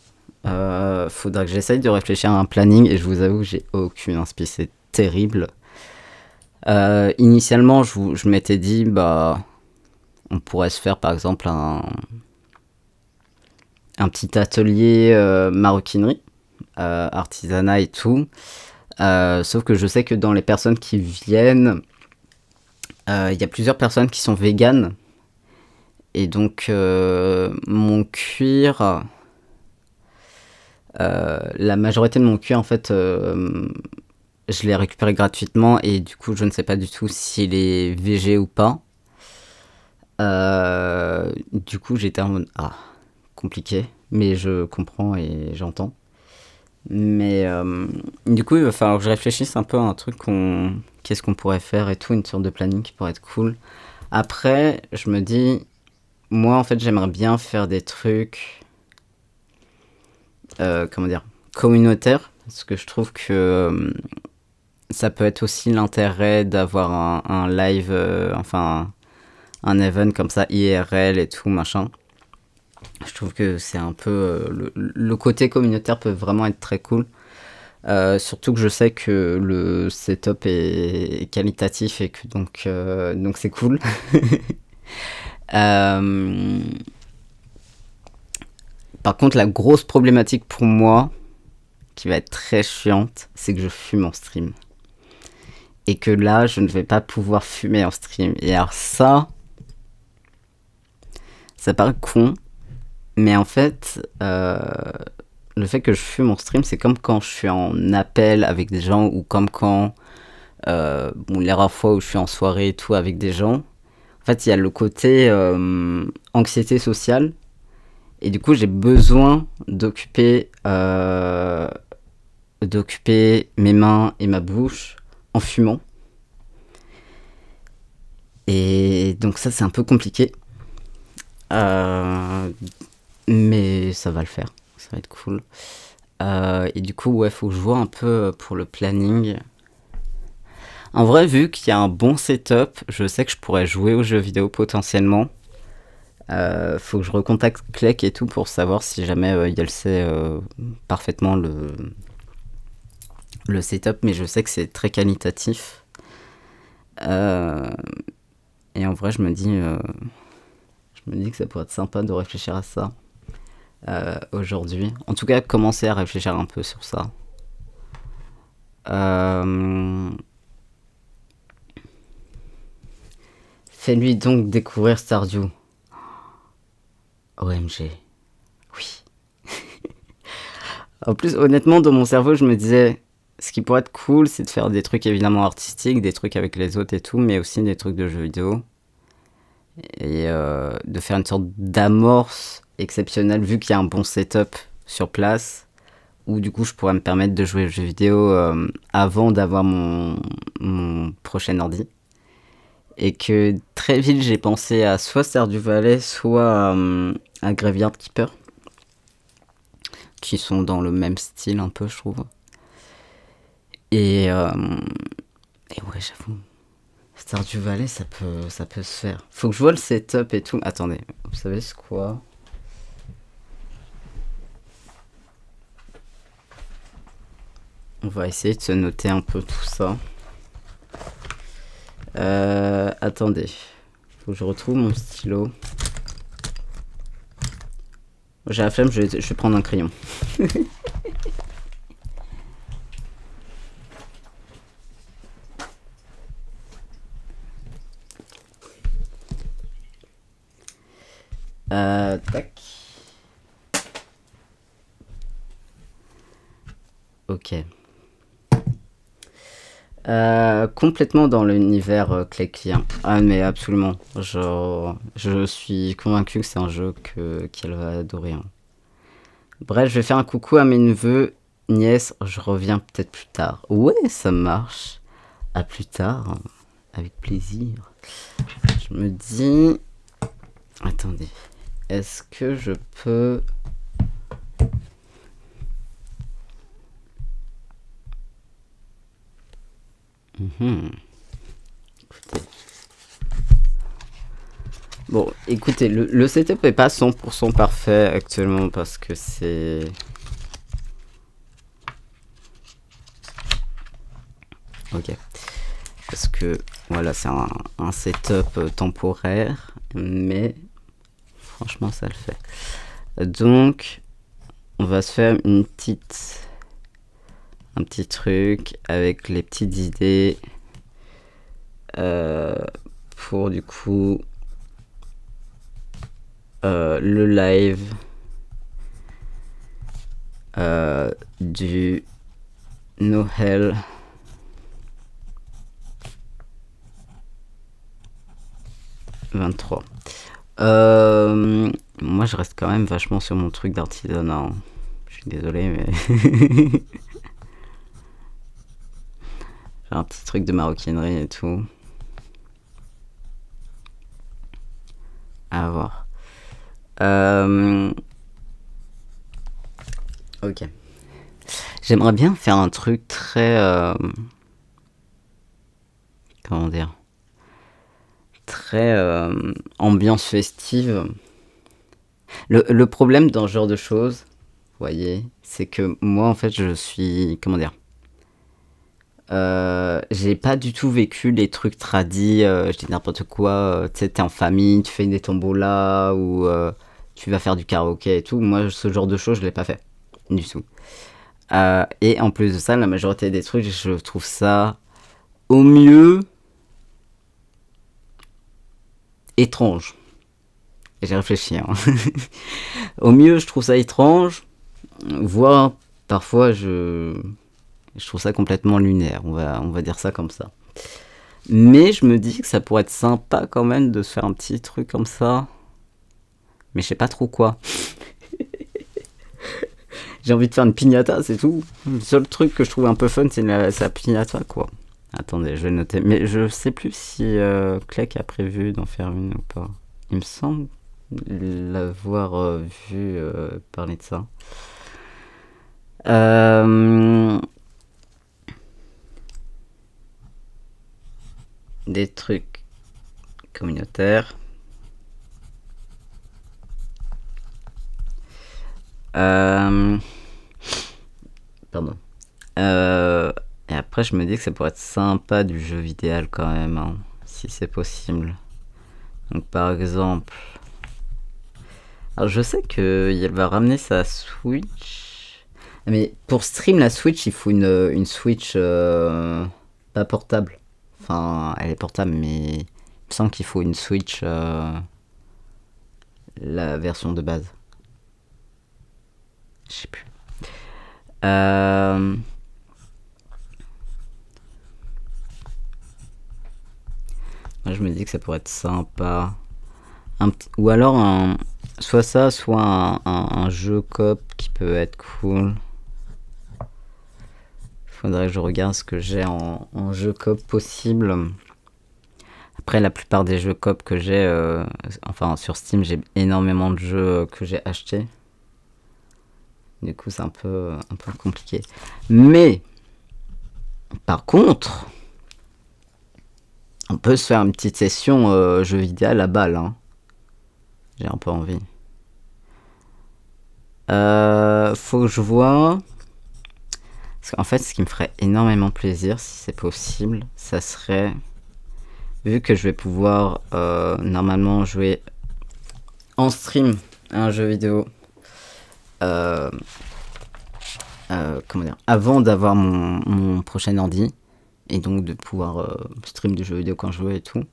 Faudra que j'essaye de réfléchir à un planning et je vous avoue que j'ai aucune inspi, c'est terrible. Initialement, je m'étais dit, bah, on pourrait se faire par exemple un petit atelier maroquinerie, artisanat et tout. Sauf que je sais que dans les personnes qui viennent, il y a plusieurs personnes qui sont véganes. Et donc, mon cuir, la majorité de mon cuir, en fait, je l'ai récupéré gratuitement et du coup, je ne sais pas du tout s'il est végé ou pas. Du coup, j'étais en mode, ah, compliqué, mais je comprends et j'entends. Mais du coup, il va falloir que je réfléchisse un peu à un truc qu'est-ce qu'on pourrait faire et tout, une sorte de planning qui pourrait être cool. Après, je me dis, moi, en fait, j'aimerais bien faire des trucs, comment dire, communautaires, parce que je trouve que ça peut être aussi l'intérêt d'avoir un live, enfin, un event comme ça, IRL et tout, machin. Je trouve que c'est un peu. Le côté communautaire peut vraiment être très cool. Surtout que je sais que le setup est qualitatif et que donc c'est cool. Euh, Par contre, la grosse problématique pour moi, qui va être très chiante, c'est que je fume en stream. Et que là, je ne vais pas pouvoir fumer en stream. Et alors ça paraît con, mais en fait, le fait que je fume en stream, c'est comme quand je suis en appel avec des gens ou comme quand, bon, les rares fois où je suis en soirée et tout avec des gens. En fait, il y a le côté anxiété sociale. Et du coup, j'ai besoin d'occuper mes mains et ma bouche en fumant. donc ça, c'est un peu compliqué. Mais ça va le faire. Ça va être cool. Et du coup, ouais, faut que je vois un peu pour le planning. En vrai, vu qu'il y a un bon setup, je sais que je pourrais jouer aux jeux vidéo potentiellement. Faut que je recontacte Clec et tout pour savoir si jamais il sait parfaitement le setup, mais je sais que c'est très qualitatif. Et en vrai, je me dis que ça pourrait être sympa de réfléchir à ça aujourd'hui. En tout cas, commencer à réfléchir un peu sur ça. Fais-lui donc découvrir Stardew. OMG. Oui. En plus, honnêtement, dans mon cerveau, je me disais, ce qui pourrait être cool, c'est de faire des trucs évidemment artistiques, des trucs avec les autres et tout, mais aussi des trucs de jeux vidéo. Et de faire une sorte d'amorce exceptionnelle, vu qu'il y a un bon setup sur place, où du coup, je pourrais me permettre de jouer aux jeux vidéo avant d'avoir mon prochain ordi. Et que très vite, j'ai pensé à soit Stardew Valley, soit à Graveyard Keeper, qui sont dans le même style un peu, je trouve. Et ouais, j'avoue, Stardew Valley, ça peut se faire. Faut que je vois le setup et tout. Attendez, vous savez c'est quoi? On va essayer de se noter un peu tout ça. Attendez, faut que je retrouve mon stylo. J'ai la flemme, je vais prendre un crayon. Tac. Ok. Complètement dans l'univers Cléclien. Ah mais absolument. Genre, je suis convaincu que c'est un jeu qu'elle va adorer. Hein. Bref, je vais faire un coucou à mes neveux, nièces. Je reviens peut-être plus tard. Ouais, ça marche. À plus tard. Avec plaisir. Je me dis... Attendez. Est-ce que je peux... Écoutez. Bon, écoutez, le setup est pas 100% parfait actuellement parce que c'est... Ok. Parce que, voilà, c'est un setup temporaire, mais franchement, ça le fait. Donc, on va se faire un petit truc avec les petites idées pour du coup le live du Noël 23. Moi je reste quand même vachement sur mon truc d'artisanat. Hein. Je suis désolé mais j'ai un petit truc de maroquinerie et tout. À voir. Ok. J'aimerais bien faire un truc très... comment dire, très ambiance festive. Le problème dans ce genre de choses, vous voyez, c'est que moi en fait je suis... Comment dire, j'ai pas du tout vécu les trucs tradis, je dis n'importe quoi, tu sais, t'es en famille, tu fais des tombolas ou tu vas faire du karaoké et tout. Moi, ce genre de choses, je l'ai pas fait du tout. Et en plus de ça, la majorité des trucs, je trouve ça au mieux étrange. Et j'ai réfléchi. Hein. Au mieux, je trouve ça étrange, voire parfois je trouve ça complètement lunaire. On va dire ça comme ça. Mais je me dis que ça pourrait être sympa quand même de se faire un petit truc comme ça. Mais je sais pas trop quoi. J'ai envie de faire une piñata, c'est tout. Le seul truc que je trouve un peu fun, c'est la piñata, quoi. Attendez, je vais noter. Mais je sais plus si Clegg a prévu d'en faire une ou pas. Il me semble l'avoir vu parler de ça. Des trucs communautaires. Pardon. Et après, je me dis que ça pourrait être sympa du jeu vidéo quand même, hein, si c'est possible. Donc, par exemple. Alors, je sais qu'elle va ramener sa Switch. Mais pour stream la Switch, il faut une Switch pas portable. Enfin, elle est portable, mais il me semble qu'il faut une Switch, la version de base. Je sais plus. Moi, je me dis que ça pourrait être sympa. Ou alors, soit ça, soit un jeu coop qui peut être cool. Faudrait que je regarde ce que j'ai en jeu coop possible. Après, la plupart des jeux coop que j'ai, enfin sur Steam, j'ai énormément de jeux que j'ai achetés. Du coup, c'est un peu compliqué. Mais, par contre, on peut se faire une petite session jeu vidéo à la balle. Hein. J'ai un peu envie. Faut que je vois. Parce qu'en fait, ce qui me ferait énormément plaisir, si c'est possible, ça serait. Vu que je vais pouvoir normalement jouer en stream à un jeu vidéo. Comment dire, avant d'avoir mon prochain ordi et donc de pouvoir stream du jeu vidéo quand je veux et tout,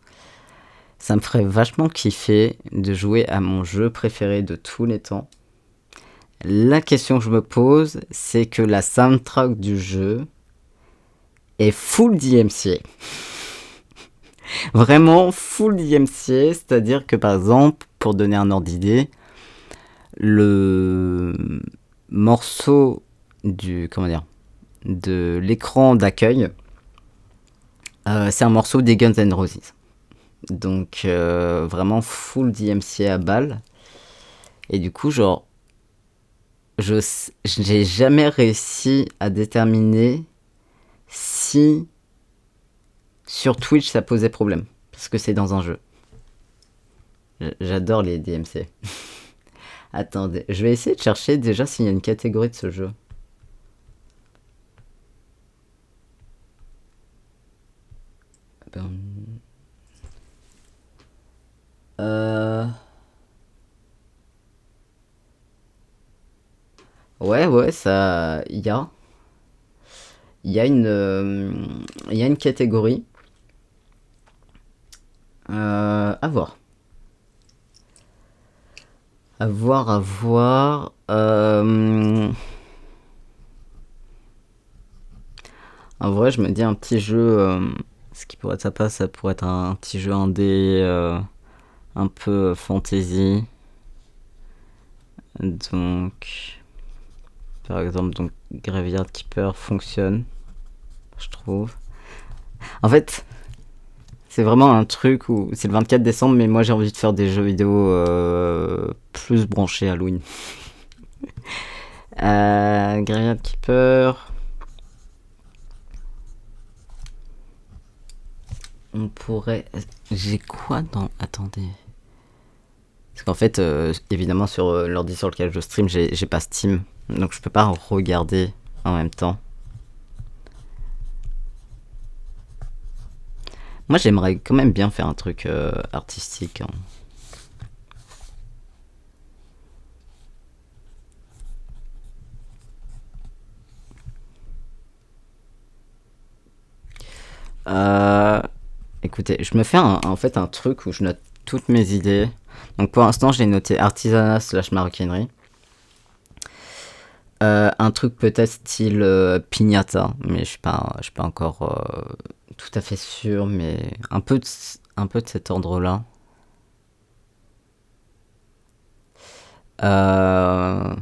ça me ferait vachement kiffer de jouer à mon jeu préféré de tous les temps. La question que je me pose, c'est que la soundtrack du jeu est full DMCA. Vraiment full DMCA, c'est-à-dire que par exemple, pour donner un ordre d'idée, le morceau de l'écran d'accueil, c'est un morceau des Guns N' Roses. Donc vraiment full DMCA à balle. Et du coup, genre, j'ai jamais réussi à déterminer si sur Twitch ça posait problème. Parce que c'est dans un jeu. J'adore les DMC. Attendez, je vais essayer de chercher déjà s'il y a une catégorie de ce jeu. Ouais, ça. Il y a. Il y a une catégorie. À voir. À voir. En vrai, je me dis un petit jeu. Ce qui pourrait être sympa, ça pourrait être un petit jeu indé. Un peu fantasy. Donc. Par exemple, donc Graveyard Keeper fonctionne. Je trouve. En fait. C'est vraiment un truc où c'est le 24 décembre, mais moi j'ai envie de faire des jeux vidéo plus branchés Halloween. Graveyard Keeper. On pourrait. J'ai quoi dans. Attendez. Parce qu'en fait, évidemment, sur l'ordi sur lequel je stream, j'ai pas Steam. Donc je peux pas regarder en même temps. Moi j'aimerais quand même bien faire un truc artistique. Hein. Écoutez, je me fais en fait un truc où je note toutes mes idées. Donc pour l'instant, j'ai noté artisanat / maroquinerie. Un truc peut-être style piñata, mais je suis pas encore tout à fait sûr, mais un peu de cet ordre-là. Parce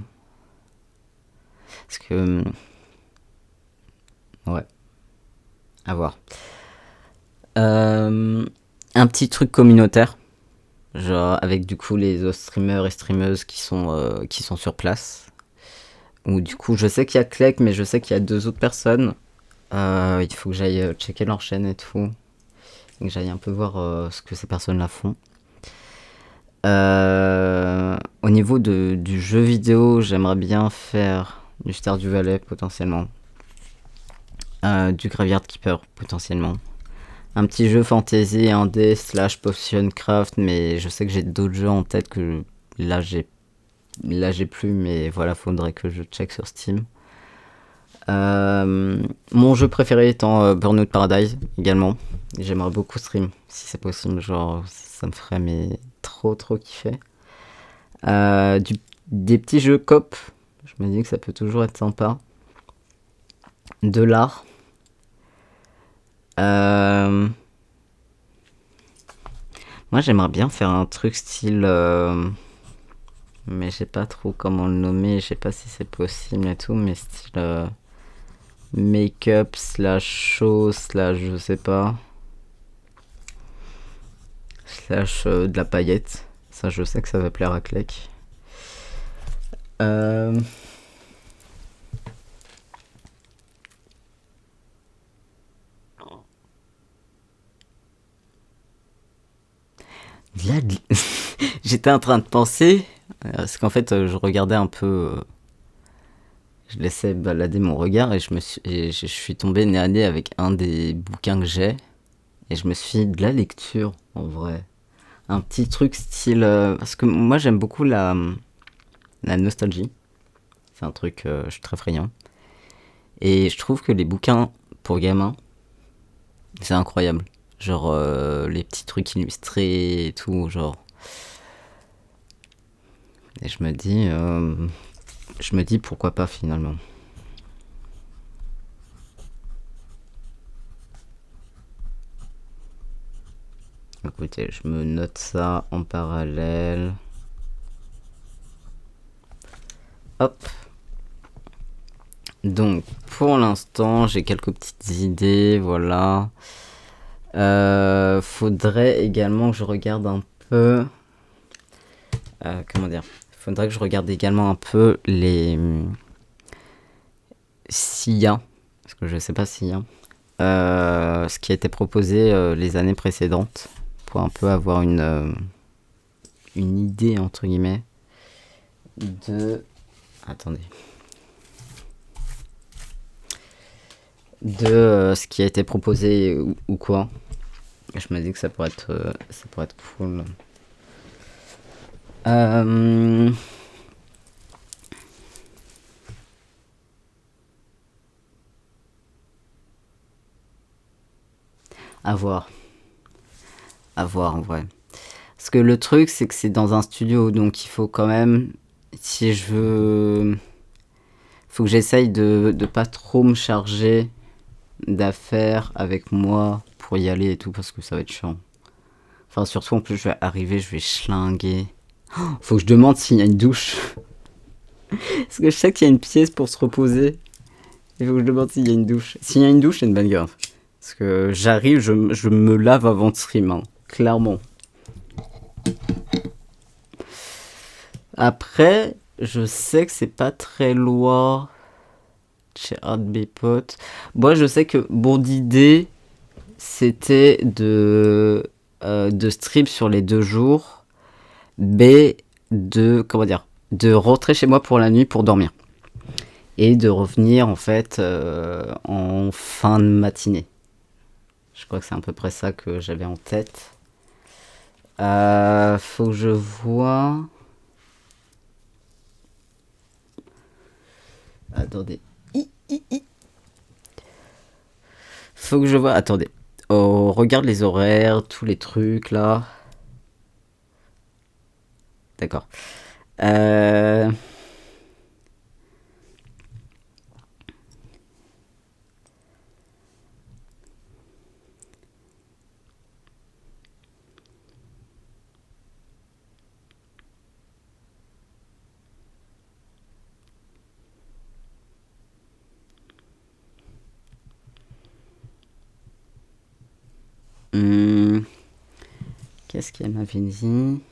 que ouais. À voir. Euh, un petit truc communautaire, genre avec du coup les autres streamers et streameuses qui sont sur place. Ou du coup, je sais qu'il y a Clegg, mais je sais qu'il y a deux autres personnes. Il faut que j'aille checker leur chaîne et tout. Et que j'aille un peu voir ce que ces personnes-là font. Au niveau du jeu vidéo, j'aimerais bien faire du Stardew Valley potentiellement. Du Graveyard Keeper potentiellement. Un petit jeu fantasy indé slash potion craft, mais je sais que j'ai d'autres jeux en tête que là j'ai plus, mais voilà, faudrait que je check sur Steam. Mon jeu préféré étant Burnout Paradise également. J'aimerais beaucoup stream si c'est possible, genre ça me ferait mais trop kiffer. Des petits jeux cop, je me dis que ça peut toujours être sympa. De l'art. Euh, Moi j'aimerais bien faire un truc style. Mais je sais pas trop comment le nommer, je sais pas si c'est possible et tout, mais style make-up slash show slash je sais pas. Slash de la paillette. Ça je sais que ça va plaire à Clec. Euh, Là, j'étais en train de penser, parce qu'en fait, je regardais un peu, je laissais balader mon regard et je suis tombé nez à nez avec un des bouquins que j'ai, et je me suis dit de la lecture, en vrai. Un petit truc style, parce que moi j'aime beaucoup la nostalgie, c'est un truc, je suis très friand, et je trouve que les bouquins pour gamins, c'est incroyable. Genre les petits trucs illustrés et tout, genre. Et je me dis pourquoi pas finalement. Écoutez, je me note ça en parallèle. Hop. Donc, pour l'instant, j'ai quelques petites idées, voilà. Faudrait également que je regarde un peu. Comment dire? Faudrait que je regarde également un peu les SIA. Parce que je sais pas SIA. Ce qui a été proposé les années précédentes. Pour un peu avoir une idée, entre guillemets, de. Attendez. De ce qui a été proposé ou quoi. Je me dis que ça pourrait être cool. Euh, à voir. À voir en vrai. Parce que le truc, c'est que c'est dans un studio, donc il faut quand même. Si je veux. Faut que j'essaye de pas trop me charger d'affaires avec moi pour y aller et tout, parce que ça va être chiant. Enfin, surtout en plus, je vais arriver, je vais schlinguer. Faut que je demande s'il y a une douche. Parce que je sais qu'il y a une pièce pour se reposer. Il faut que je demande s'il y a une douche. S'il y a une douche, c'est une bonne garde. Parce que j'arrive, je me lave avant de stream, hein. Clairement. Après, je sais que c'est pas très loin chez un de mes potes. Moi, je sais que mon idée, c'était de stream sur les 2 jours, mais comment dire, de rentrer chez moi pour la nuit pour dormir. Et de revenir, en fait, en fin de matinée. Je crois que c'est à peu près ça que j'avais en tête. Faut que je vois. Attendez. Faut que je vois. Attendez. Oh, regarde les horaires, tous les trucs là. D'accord. Euh... qu'est-ce qu'elle m'avait dit?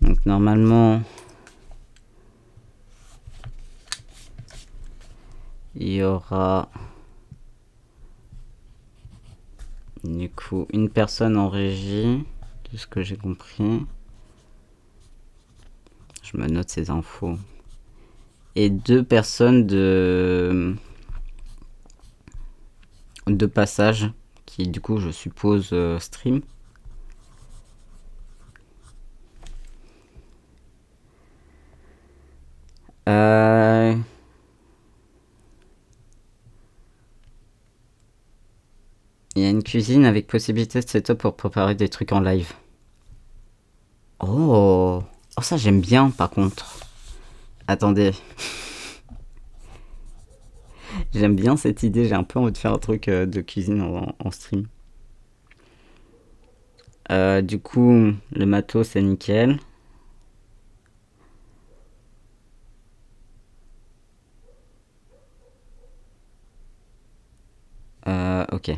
Donc normalement, il y aura du coup une personne en régie, de ce que j'ai compris. Je me note ces infos. Et 2 personnes de passage qui du coup je suppose stream. Il y a une cuisine avec possibilité de setup pour préparer des trucs en live. Oh, ça j'aime bien par contre. Attendez. J'aime bien cette idée, j'ai un peu envie de faire un truc de cuisine en stream. Du coup, le matos c'est nickel. Ok.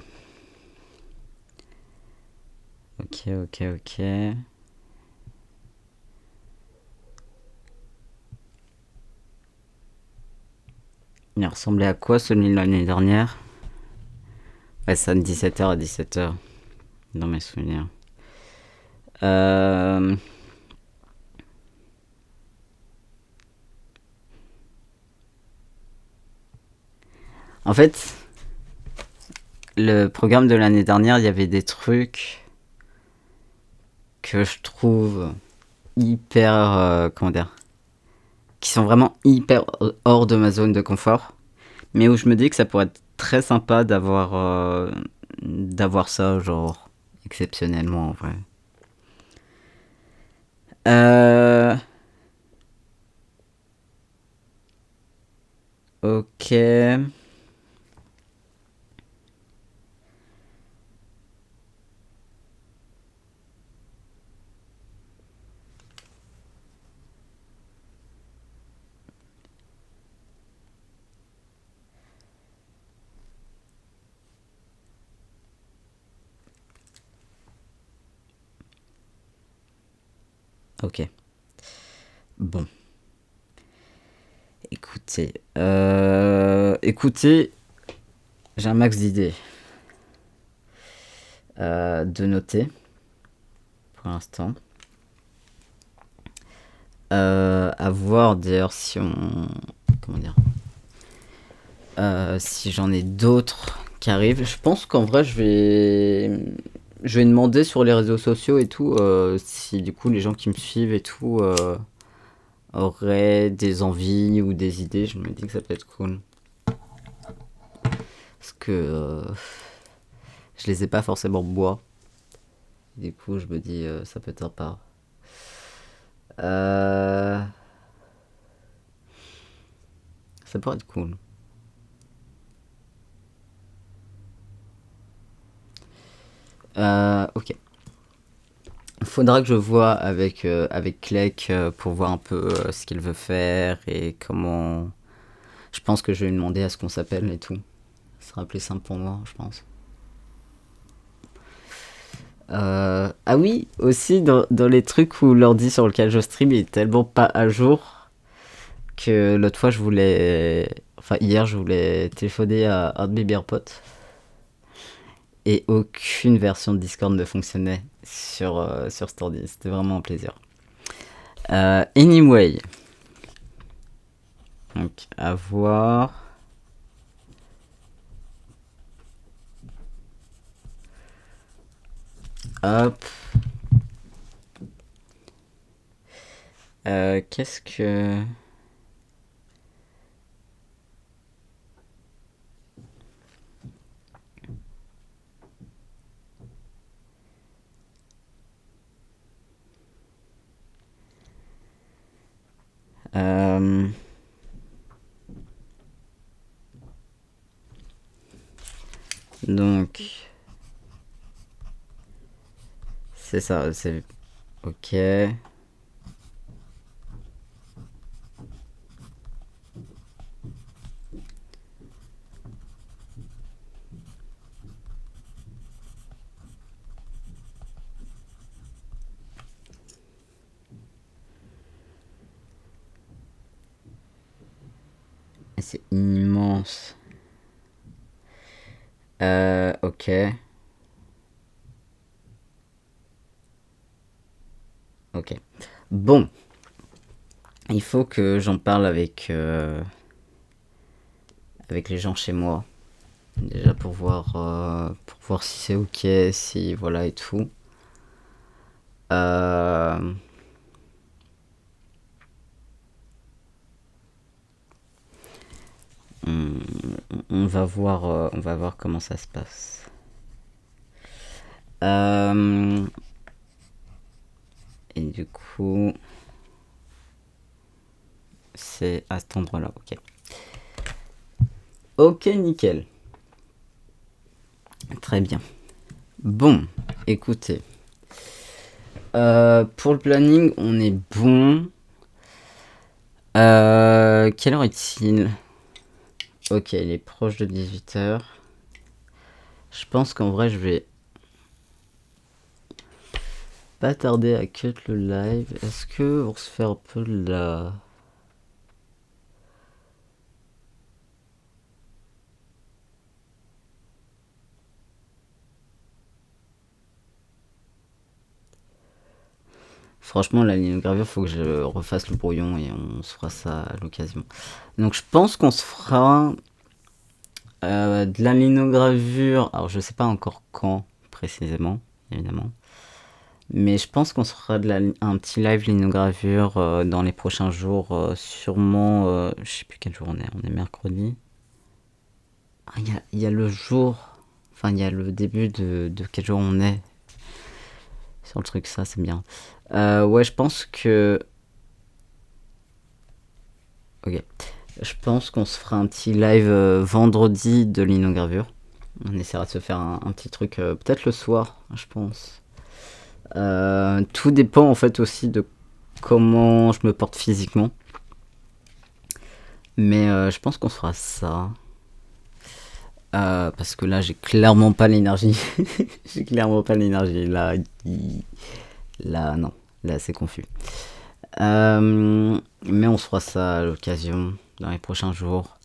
Ok. Il ressemblait à quoi celui de l'année dernière? Ouais, ça de 17h à 17h. Dans mes souvenirs. En fait, le programme de l'année dernière, il y avait des trucs que je trouve hyper... comment dire, qui sont vraiment hyper hors de ma zone de confort, mais où je me dis que ça pourrait être très sympa d'avoir ça, genre, exceptionnellement, en vrai. Ok. Ok. Bon. Écoutez, j'ai un max d'idées de noter pour l'instant. À voir d'ailleurs si on... Comment dire, si j'en ai d'autres qui arrivent. Je pense qu'en vrai, je vais demander sur les réseaux sociaux et tout si du coup les gens qui me suivent et tout auraient des envies ou des idées. Je me dis que ça peut être cool. Parce que je les ai pas forcément bois. Du coup, je me dis ça peut être sympa. Ça pourrait être cool. Ok. Faudra que je vois avec Clec pour voir un peu ce qu'il veut faire et comment. Je pense que je vais lui demander à ce qu'on s'appelle et tout. Ce sera plus simple pour moi, je pense. Ah oui, aussi dans les trucs où l'ordi sur lequel je stream est tellement pas à jour que l'autre fois je voulais. Enfin, hier je voulais téléphoner à un de mes meilleurs potes et aucune version de Discord ne fonctionnait sur cet ordi. C'était vraiment un plaisir. Anyway. Donc, à voir. Hop. Qu'est-ce que... Donc... C'est ça, c'est... Ok. c'est immense. Ok. Ok. Bon, il faut que j'en parle avec les gens chez moi. Déjà pour voir si c'est ok, si voilà et tout. Euh, on, on va voir comment ça se passe. Et du coup, c'est à cet endroit-là, ok. Ok, nickel. Très bien. Bon, écoutez. Pour le planning, on est bon. Quelle heure est-il? Ok, il est proche de 18h. Je pense qu'en vrai, je vais pas tarder à cut le live. Est-ce que on se fait un peu de la... Franchement, la linogravure, faut que je refasse le brouillon et on se fera ça à l'occasion. Donc, je pense qu'on se fera de la linogravure. Alors, je sais pas encore quand précisément, évidemment. Mais je pense qu'on se fera un petit live linogravure dans les prochains jours. Sûrement, je sais plus quel jour on est. On est mercredi. Ah, il y a le jour. Enfin, il y a le début de quel jour on est. Sur le truc, ça, c'est bien. Ouais, je pense que... Ok. Je pense qu'on se fera un petit live vendredi de linogravure. On essaiera de se faire un petit truc, peut-être le soir, je pense. Tout dépend en fait aussi de comment je me porte physiquement. Mais je pense qu'on se fera ça. Parce que là, j'ai clairement pas l'énergie. J'ai clairement pas l'énergie. Là, non. Là, c'est confus. Mais on se fera ça à l'occasion dans les prochains jours.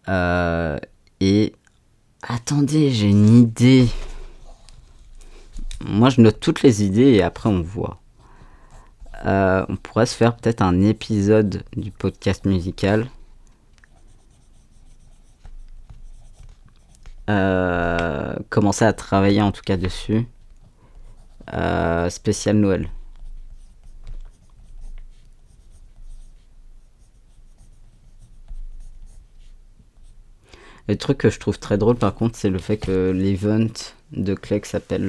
Et attendez, j'ai une idée. Moi, je note toutes les idées et après, on voit. On pourrait se faire peut-être un épisode du podcast musical. Commencer à travailler en tout cas dessus. Spécial Noël. Le truc que je trouve très drôle par contre, c'est le fait que l'event de Clegg s'appelle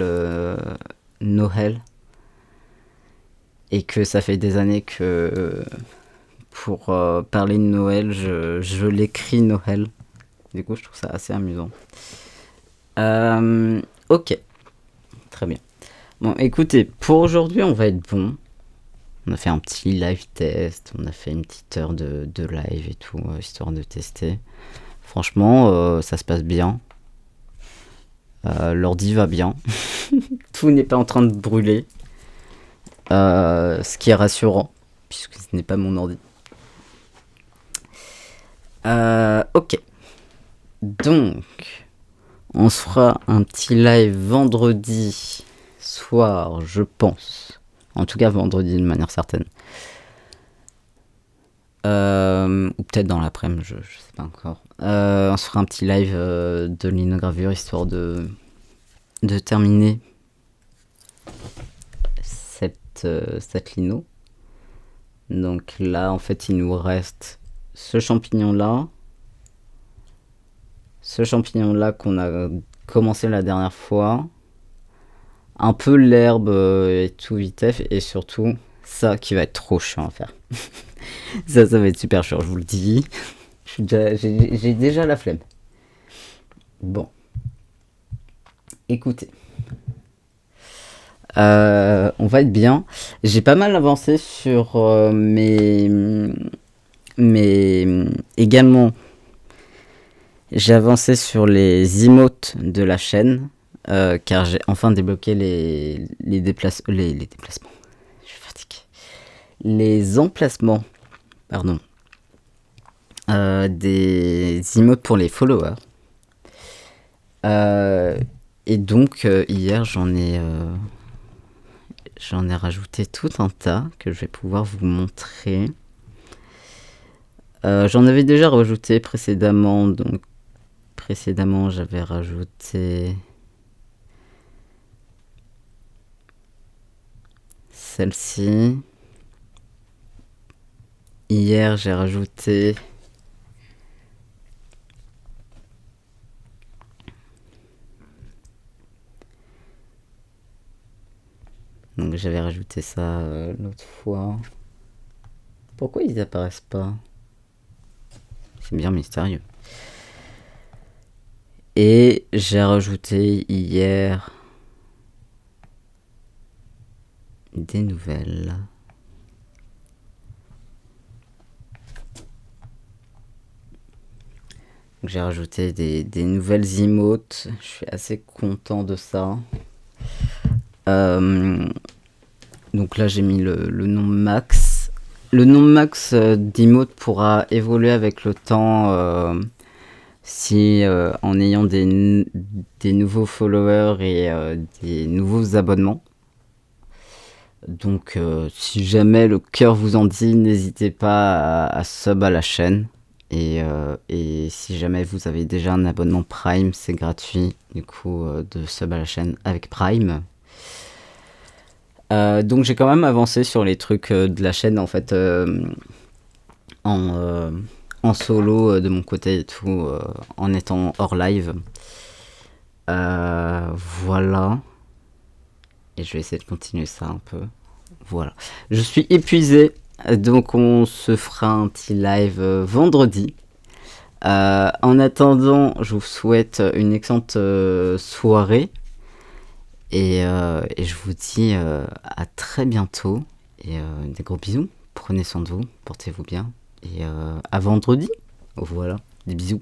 Noël. Et que ça fait des années que pour parler de Noël, je l'écris Noël. Du coup, je trouve ça assez amusant. Ok. Très bien. Bon, écoutez, pour aujourd'hui, on va être bon. On a fait un petit live test, on a fait une petite heure de live et tout, histoire de tester. Franchement, ça se passe bien. L'ordi va bien. Tout n'est pas en train de brûler. Ce qui est rassurant, puisque ce n'est pas mon ordi. Ok. Donc, on se fera un petit live vendredi soir, je pense. En tout cas, vendredi de manière certaine. Ou peut-être dans l'après-midi, je sais pas encore. On se fera un petit live de linogravure, histoire de terminer cette lino. Donc là, en fait, il nous reste ce champignon-là. Ce champignon-là qu'on a commencé la dernière fois. Un peu l'herbe et tout vitef. Et surtout, ça qui va être trop chiant à faire. ça va être super chiant, je vous le dis. J'ai déjà la flemme. Bon. Écoutez. On va être bien. J'ai pas mal avancé sur également, j'ai avancé sur les emotes de la chaîne, car j'ai enfin débloqué les déplacements. Je suis fatigué. Les emplacements, pardon, des emotes pour les followers. Et donc, hier, j'en ai rajouté tout un tas que je vais pouvoir vous montrer. J'en avais déjà rajouté précédemment, donc précédemment j'avais rajouté celle-ci. Hier j'ai rajouté donc j'avais rajouté ça l'autre fois. Pourquoi ils apparaissent pas? C'est bien mystérieux. Et j'ai rajouté hier des nouvelles. Donc j'ai rajouté des nouvelles emotes. Je suis assez content de ça. Donc là j'ai mis le nom max. Le nom max d'emote pourra évoluer avec le temps si en ayant des nouveaux followers et des nouveaux abonnements. Donc si jamais le cœur vous en dit, n'hésitez pas à sub à la chaîne. Et si jamais vous avez déjà un abonnement Prime, c'est gratuit du coup de sub à la chaîne avec Prime. Donc j'ai quand même avancé sur les trucs de la chaîne en fait en solo de mon côté et tout en étant hors live. Voilà. Et je vais essayer de continuer ça un peu. Voilà. Je suis épuisé, donc on se fera un petit live vendredi. En attendant, je vous souhaite une excellente soirée. Et je vous dis à très bientôt. Et des gros bisous. Prenez soin de vous. Portez-vous bien. Et à vendredi. Voilà. Des bisous.